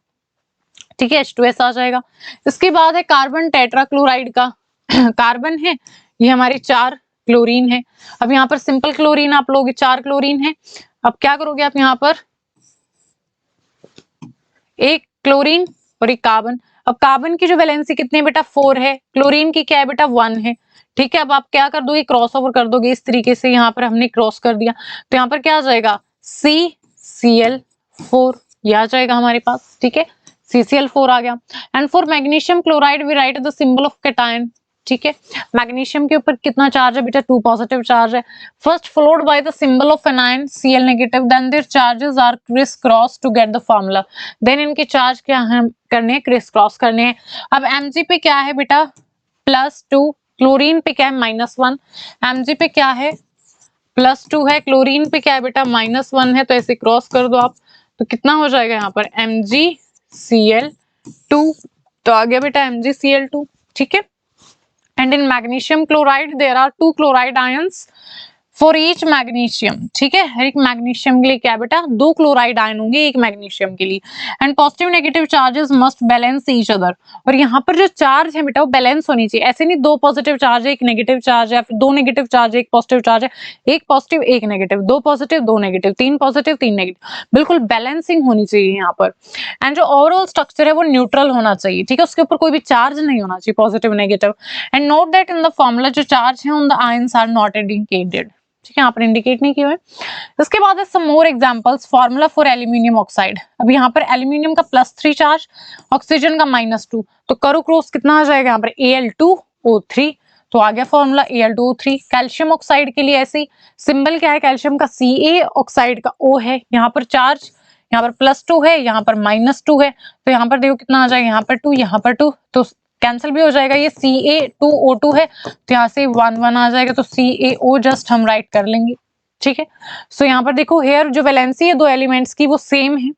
ठीक है, H2S आ जाएगा। इसके बाद है कार्बन टेट्राक्लोराइड का कार्बन है, ये हमारी 4 क्लोरीन है। अब यहाँ पर सिंपल क्लोरीन आप लोगे, 4 क्लोरीन है। अब क्या करोगे आप, यहाँ पर एक क्लोरीन और एक कार्बन। अब कार्बन की जो वैलेंसी कितनी है बेटा 4 है, क्लोरीन की क्या है बेटा 1 है, ठीक है। अब आप क्या कर दोगे, क्रॉस ओवर कर दोगे इस तरीके से, यहाँ पर हमने क्रॉस कर दिया तो यहाँ पर क्या आ जाएगा CCl4, ये आ जाएगा हमारे पास, ठीक है, CCl4 आ गया। And for magnesium chloride we write the symbol of cation, ठीक है। मैग्नीशियम के ऊपर कितना चार्ज है बेटा 2 पॉजिटिव चार्ज है। First followed by the symbol of anion Cl negative, then their charges are criss cross to get the formula. Then इनके charge क्या हम करने हैं, क्रिस क्रॉस करने हैं। अब Mg पे क्या है बेटा +2, क्लोरीन पे क्या है -1, Mg पे क्या है +2 है, क्लोरीन पे क्या है बेटा -1 है, तो ऐसे क्रॉस कर दो आप, तो कितना हो जाएगा यहाँ पर MgCl2, तो आ गया बेटा MgCl2, ठीक है। And in magnesium chloride there are 2 chloride ions for each magnesium, ठीक है, हर एक मैग्नीशियम के लिए क्या बेटा 2 क्लोराइड आयन होंगे एक मैग्नीशियम के लिए। And positive negative charges must balance each other, और यहाँ पर जो चार्ज है बेटा वो बैलेंस होनी चाहिए। ऐसे नहीं 2 पॉजिटिव चार्ज है 1 नेगेटिव चार्ज है, फिर 2 नेगेटिव चार्ज है 1 पॉजिटिव चार्ज है, 1 positive 1 negative, 2 positive 2 negative, 3 positive 3 negative, बिल्कुल बैलेंसिंग होनी चाहिए यहाँ पर। एंड जो ओवरऑल स्ट्रक्चर है वो न्यूट्रल होना चाहिए, ठीक है, उसके ऊपर कोई भी चार्ज नहीं होना चाहिए positive negative. And note that in the formula जो चार्ज है on the ions are not indicated, ठीक है, यहाँ पर इंडिकेट नहीं किए हुए। इसके बाद है some more examples. Formula for aluminium oxide, अब यहाँ पर एल्यूमिनियम का +3 चार्ज, ऑक्सीजन का -2, तो करो क्रॉस कितना आ जाएगा यहाँ पर Al2O3, तो आ गया फॉर्मूला Al2O3। कैल्शियम ऑक्साइड के लिए ऐसे सिंबल क्या है, कैल्शियम का Ca, ऑक्साइड का O है, यहाँ पर चार्ज यहाँ पर +2 है, यहाँ पर -2 है, तो यहाँ पर देखो कितना आ जाएगा, यहाँ पर 2 यहाँ पर 2, तो कैंसिल भी हो जाएगा, ये Ca2O2 है, तो यहाँ से 1 1 आ जाएगा, तो CaO जस्ट हम राइट कर लेंगे, ठीक है। सो यहाँ पर देखो हेयर जो वैलेंसी है 2 एलिमेंट्स की वो सेम है,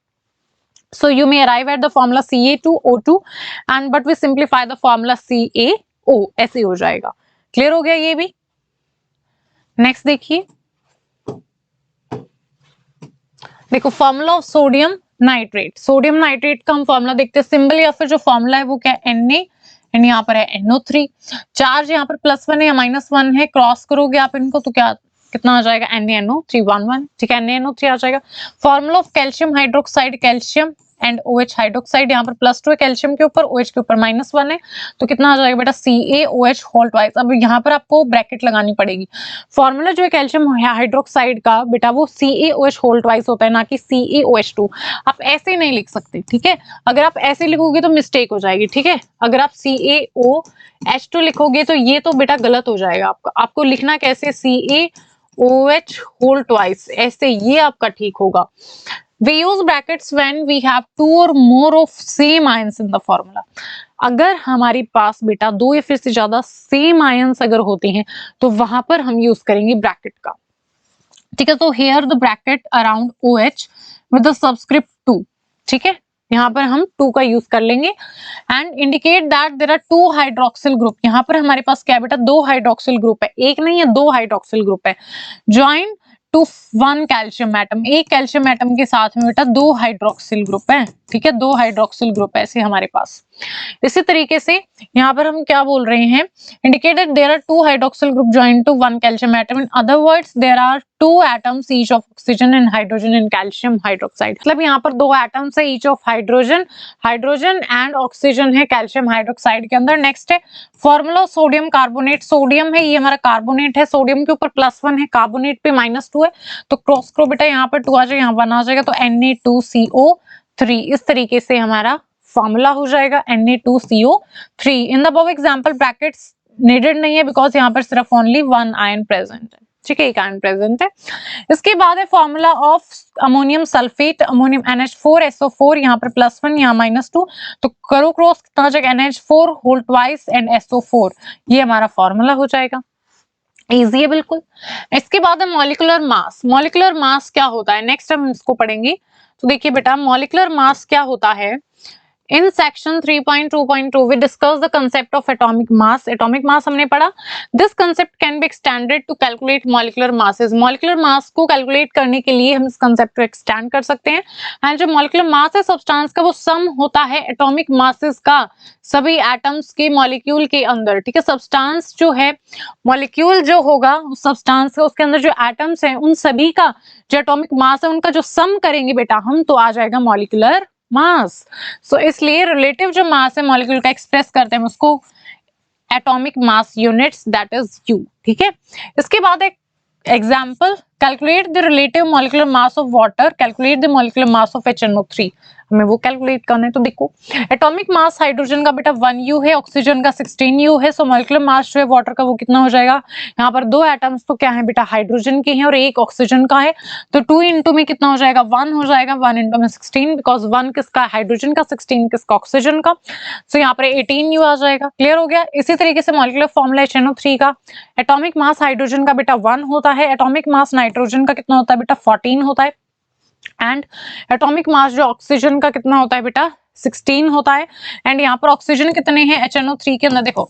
So you may arrive at the formula Ca2O2 and but we simplify the formula CaO, ऐसे हो जाएगा। क्लियर हो गया ये भी। नेक्स्ट देखिए, देखो formula of sodium nitrate. Sodium nitrate का हम फॉर्मूला देखते हैं, सिंबल या फिर जो फॉर्मूला है वो क्या है, Na एंड यहाँ पर है NO3। चार्ज यहाँ पर +1 है या -1 है, क्रॉस करोगे आप इनको तो क्या कितना आ जाएगा, NaNO311, ठीक है, NaNO3 आ जाएगा। Formula of calcium hydroxide, calcium and OH hydroxide, यहाँ पर +2 है कैल्शियम के ऊपर, OH के ऊपर -1 है, तो कितना आ जाएगा बेटा, CaOH होल ट्वाइस। अब यहाँ पर आपको ब्रैकेट लगानी पड़ेगी। फॉर्मूला जो है कैल्शियम हाइड्रोक्साइड का बेटा वो CaOH होल ट्वाइस होता है, ना कि CaOH2। आप ऐसे नहीं लिख सकते, ठीक है, अगर आप ऐसे लिखोगे तो मिस्टेक हो जाएगी, ठीक है। अगर आप CaOH2 लिखोगे तो ये तो बेटा गलत हो जाएगा आपका। आपको लिखना कैसे, CaOH होल ट्वाइस, ऐसे ये आपका ठीक होगा। We use brackets when we have 2 or more of same ions in the formula. अगर हमारे पास बेटा 2 या फिर से ज्यादा सेम आयंस अगर होते हैं तो वहां पर हम यूज करेंगे ब्रैकेट का, ठीक है। तो here the bracket around OH with the subscript 2, ठीक है, यहाँ पर हम 2 का यूज कर लेंगे। And indicate that there are 2 hydroxyl group. यहाँ पर हमारे पास क्या है बेटा, 2 हाइड्रोक्सिल ग्रुप है, एक नहीं है 2 हाइड्रोक्सिल ग्रुप है। ज्वाइन टू 1 कैल्शियम एटम, एक कैल्शियम एटम के साथ में बेटा 2 हाइड्रोक्सिल ग्रुप है, ठीक है, 2 हाइड्रोक्सिल ग्रुप ऐसे हमारे पास। इसी तरीके से यहाँ पर हम क्या बोल रहे हैं, indicated there are 2 hydroxyl group joint to 1 calcium atom, in other words there are 2 atoms each of oxygen and hydrogen in calcium hydroxide. मतलब यहाँ पर 2 एटम्स है each of hydrogen and oxygen है कैल्शियम हाइड्रोक्साइड के अंदर। Next है formula sodium carbonate. Sodium है ये हमारा कार्बोनेट है, सोडियम के ऊपर +1 है, कार्बोनेट पे -2 है, तो क्रॉस करो बेटा, यहाँ पर 2 आ जाएगा, यहाँ 1 आ जाएगा, तो Na2CO3। इस तरीके से हमारा फॉर्मूला हो जाएगा Na2CO3। In the above example brackets needed नहीं है बिकॉज यहाँ पर सिर्फ ओनली 1 आयन प्रेजेंट है, ठीक है, एक आयन प्रेजेंट है। इसके बाद है formula of ammonium sulphate, ammonium NH4SO4, यहाँ पर +1 यहाँ -2, तो करो क्रॉस, कितना आ जाएगा, NH4 whole twice and SO4, ये हमारा फॉर्मूला हो जाएगा। इजी है बिल्कुल। इसके बाद है मॉलिक्यूलर मास। मॉलिक्यूलर मास क्या होता है, नेक्स्ट हम इसको पढ़ेंगे। तो देखिए बेटा मॉलिक्यूलर मास क्या होता है, In section 3.2.2 we discuss the concept of atomic mass. Atomic mass हमने पढ़ा। This concept can be extended to calculate molecular masses. Molecular mass को calculate करने के लिए हम इस concept को extend कर सकते हैं। And जो molecular mass है substance का वो sum होता है atomic masses का सभी atoms के molecule के अंदर, ठीक है। substance जो है molecule जो होगा उस substance का, उसके अंदर जो atoms हैं उन सभी का जो atomic mass है उनका जो sum करेंगे बेटा हम, तो आ जाएगा molecular मास। सो इसलिए रिलेटिव जो मास है मॉलिक्यूल का एक्सप्रेस करते हैं उसको atomic mass units, that is you, ठीक है। इसके बाद एक example, calculate the relative molecular mass of water, calculate the molecular mass of HNO3। हमें वो कैलकुलेट करना है, तो देखो एटॉमिक मास हाइड्रोजन का बेटा 1U है, ऑक्सीजन का 16U है, सो मॉलिक्यूलर मास जो है वाटर का वो कितना हो जाएगा, यहाँ पर 2 एटम्स तो क्या है बेटा हाइड्रोजन के हैं और 1 ऑक्सीजन का है, तो 2 इंटू में कितना हो जाएगा, 1 हो जाएगा, 1 इंटू में 16, बिकॉज 1 किसका हाइड्रोजन का, 16 किसका ऑक्सीजन का, सो यहाँ पर 18U आ जाएगा। क्लियर हो गया। इसी तरीके से मॉलिक्यूलर फॉर्मूला HNO3 का, एटॉमिक मास हाइड्रोजन का बेटा 1 होता है, एटॉमिक मास नाइट्रोजन का कितना होता है बेटा 14 होता है, एंड एटॉमिक मास जो ऑक्सीजन का कितना होता है बेटा 16 होता है। एंड यहाँ पर ऑक्सीजन कितने हैं HNO3 के अंदर, देखो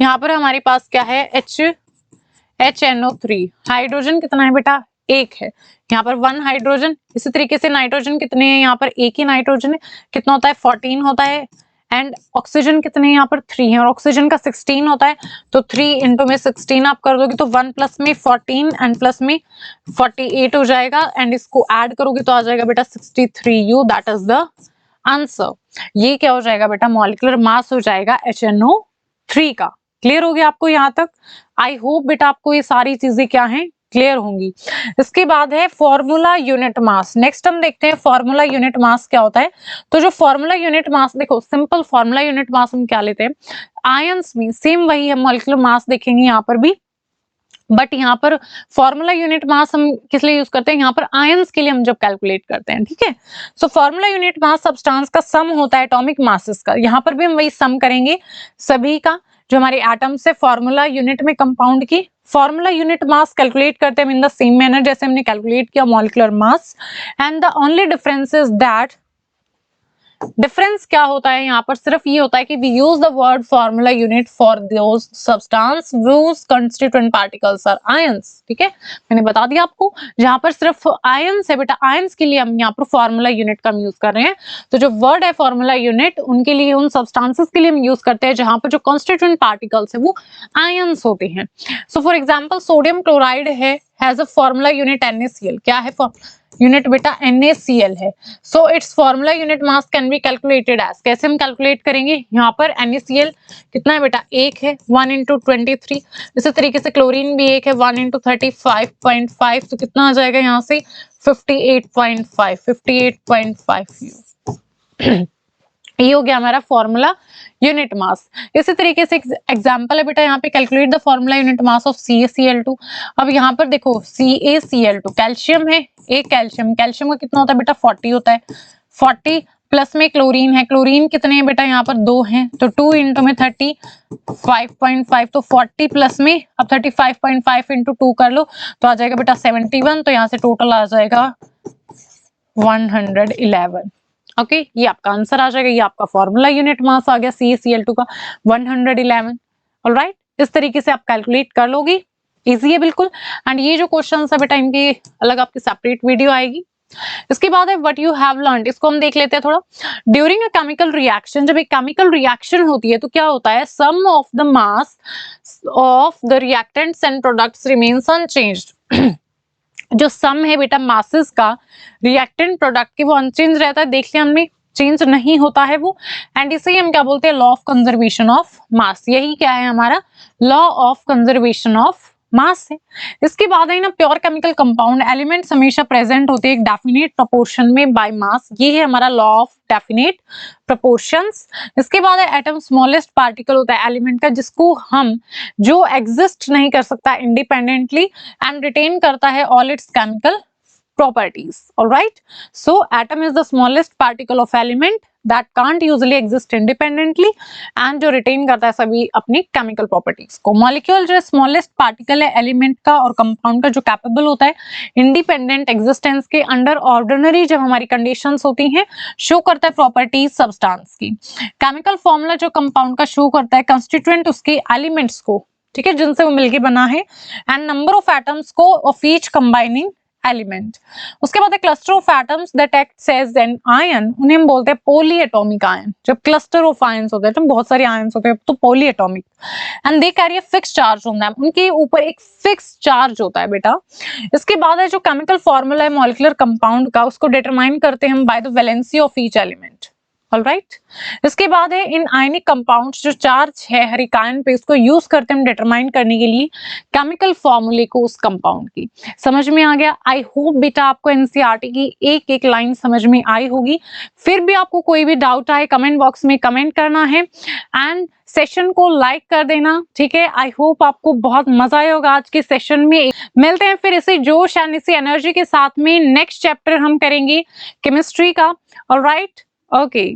यहाँ पर हमारे पास क्या है HNO3, हाइड्रोजन कितना है बेटा 1 है, यहाँ पर 1 हाइड्रोजन। इसी तरीके से नाइट्रोजन कितने हैं, यहाँ पर 1 ही नाइट्रोजन है, कितना होता है 14 होता है, एंड ऑक्सीजन कितने हैं यहाँ पर 3 है, और ऑक्सीजन का 16 होता है, तो 3 इंटू में 16 आप कर दोगे तो 1 प्लस में 14 एंड प्लस में 48 हो जाएगा, एंड इसको ऐड करोगे तो आ जाएगा बेटा 63U, that is the answer. ये क्या हो जाएगा बेटा, मॉलिक्यूलर मास हो जाएगा HNO3 का। क्लियर हो गया आपको यहाँ तक। आई होप बेटा आपको ये सारी चीजें क्या हैं क्लियर होंगी। इसके बाद है फॉर्मूला यूनिट मास। नेक्स्ट हम देखते हैं फॉर्मूला यूनिट मास क्या होता है। तो जो फॉर्मूला यूनिट मास, देखो सिंपल फॉर्मूला यूनिट मास हम क्या लेते हैं, आयंस में सेम वही है, मॉलिक्यूलर मास देखेंगे यहाँ पर भी, बट यहाँ पर फॉर्मूला यूनिट मास हम किस लिए यूज करते हैं, यहाँ पर आयंस के लिए हम जब कैलकुलेट करते हैं, ठीक है। सो फॉर्मूला यूनिट मास सब्सटेंस का सम होता है एटॉमिक मासेस का, यहाँ पर भी हम वही सम करेंगे सभी का, जो हमारे एटम्स है फॉर्मूला यूनिट में कंपाउंड की फॉर्मूला यूनिट मास कैलकुलेट करते हैं इन द सेम मैनर जैसे हमने कैलकुलेट किया molecular mass, and the only difference is that, difference क्या होता है यहाँ पर, सिर्फ ये होता है कि we use the word formula unit for those substance whose constituent particles are ions. ठीक है, मैंने बता दिया आपको, जहां पर सिर्फ आयंस है बेटा, आयंस के लिए हम यहाँ पर फॉर्मूला यूनिट का यूज कर रहे हैं। तो जो वर्ड है फॉर्मूला यूनिट, उनके लिए, उन सब्सटेंसेस के लिए हम यूज करते हैं जहां पर जो कंस्टिट्यूएंट पार्टिकल्स है वो आयंस होते हैं। So for example sodium chloride has a formula unit NaCl। क्या है यूनिट बेटा? NaCl है। So its formula unit mass can be calculated as, कैसे हम कैलकुलेट करेंगे, यहाँ पर NaCl कितना है बेटा? 1 है, 1 × 23। इसी तरीके से क्लोरीन भी 1 है, 1 × 35.5, तो कितना आ जाएगा यहाँ से? 58.5 U। ये हो गया हमारा फॉर्मूला यूनिट मास। इसी तरीके से एग्जांपल है बेटा, यहाँ पे calculate the formula unit mass of CaCl2। अब यहाँ पर देखो CaCl2 कैल्शियम है, एक कैल्शियम, कैल्शियम का कितना होता है बेटा? 40 होता है। 40 प्लस में क्लोरीन है, क्लोरीन कितने हैं बेटा? यहाँ पर 2 हैं, तो 2 × में 35.5, तो 40 प्लस में अब 35.5 × 2 कर लो तो आ जाएगा बेटा 71। तो यहाँ से टोटल आ जाएगा 111। ओके, ये आपका आंसर आ जाएगा, ये आपका फॉर्मूला यूनिट मास आ गया CaCl2 का 111। ऑलराइट, इस तरीके से आप कैलकुलेट कर लोगी, इजी है बिल्कुल। एंड ये जो क्वेश्चन है बेटा, इनकी अलग आपकी सेपरेट वीडियो आएगी। इसके बाद है व्हाट यू हैव लर्नड, इसको हम देख लेते हैं थोड़ा। ड्यूरिंग अ केमिकल रिएक्शन, जब एक केमिकल रिएक्शन होती है तो क्या होता है? Sum of the mass of the reactants and products remains unchanged. जो सम है बेटा मासेस का रिएक्टेंट प्रोडक्ट की, वो अनचेंज रहता है। देख लिया हमने, चेंज नहीं होता है वो, एंड इसे हम क्या बोलते हैं? लॉ ऑफ कंजर्वेशन ऑफ मास। यही क्या है हमारा? Law of conservation of mass है। इसके बाद है ना प्योर केमिकल कंपाउंड, एलिमेंट्स हमेशा प्रेजेंट होते हैं एक डेफिनेट प्रोपोर्शन में बाय मास। ये है हमारा लॉ ऑफ डेफिनेट प्रोपोर्शंस। इसके बाद है एटम स्मॉलेस्ट पार्टिकल होता है एलिमेंट का, जिसको हम, जो एग्जिस्ट नहीं कर सकता इंडिपेंडेंटली एंड रिटेन करता है all it's chemical properties. All right, so atom is the smallest particle of element that can't usually exist independently and जो retain करता है सभी अपनी chemical properties को। molecule जो smallest particle है element का और compound का, जो capable होता है independent existence के under ordinary जब हमारी conditions होती हैं, show करता है properties substance की। chemical formula जो compound का show करता है constituent उसके elements को, ठीक है, जिनसे वो मिलके बना है, and number of atoms को of each combining एलिमेंट। उसके बाद cluster of atoms that acts as an ion, उन्हें हम बोलते हैं पॉलीएटॉमिक आयन। जब क्लस्टर ऑफ आयंस होते हैं तो बहुत सारे आयंस होते हैं तो polyatomic, and they carry a fix charge on them, उनके ऊपर एक फिक्स चार्ज होता है बेटा। इसके बाद है जो केमिकल फॉर्मूला है मॉलिक्यूलर कंपाउंड का, उसको डिटरमाइन करते हैं हम by the valency of each element. Alright, इसके बाद है इन आयनिक कंपाउंड्स, जो चार्ज है हर एक आयन पे, इसको यूज करते हैं डिटरमाइन करने के लिए केमिकल फॉर्मूले को उस कंपाउंड की। समझ में आ गया? आई होप बेटा आपको एनसीईआरटी की एक एक लाइन समझ में आई होगी। फिर भी आपको कोई भी डाउट आए कमेंट बॉक्स में कमेंट करना है, एंड सेशन को लाइक कर देना, ठीक है। आई होप आपको बहुत मजा आया होगा आज के सेशन में। मिलते हैं फिर इसी जोश एंड इसी एनर्जी के साथ में। नेक्स्ट चैप्टर हम करेंगे केमिस्ट्री का। Alright, okay.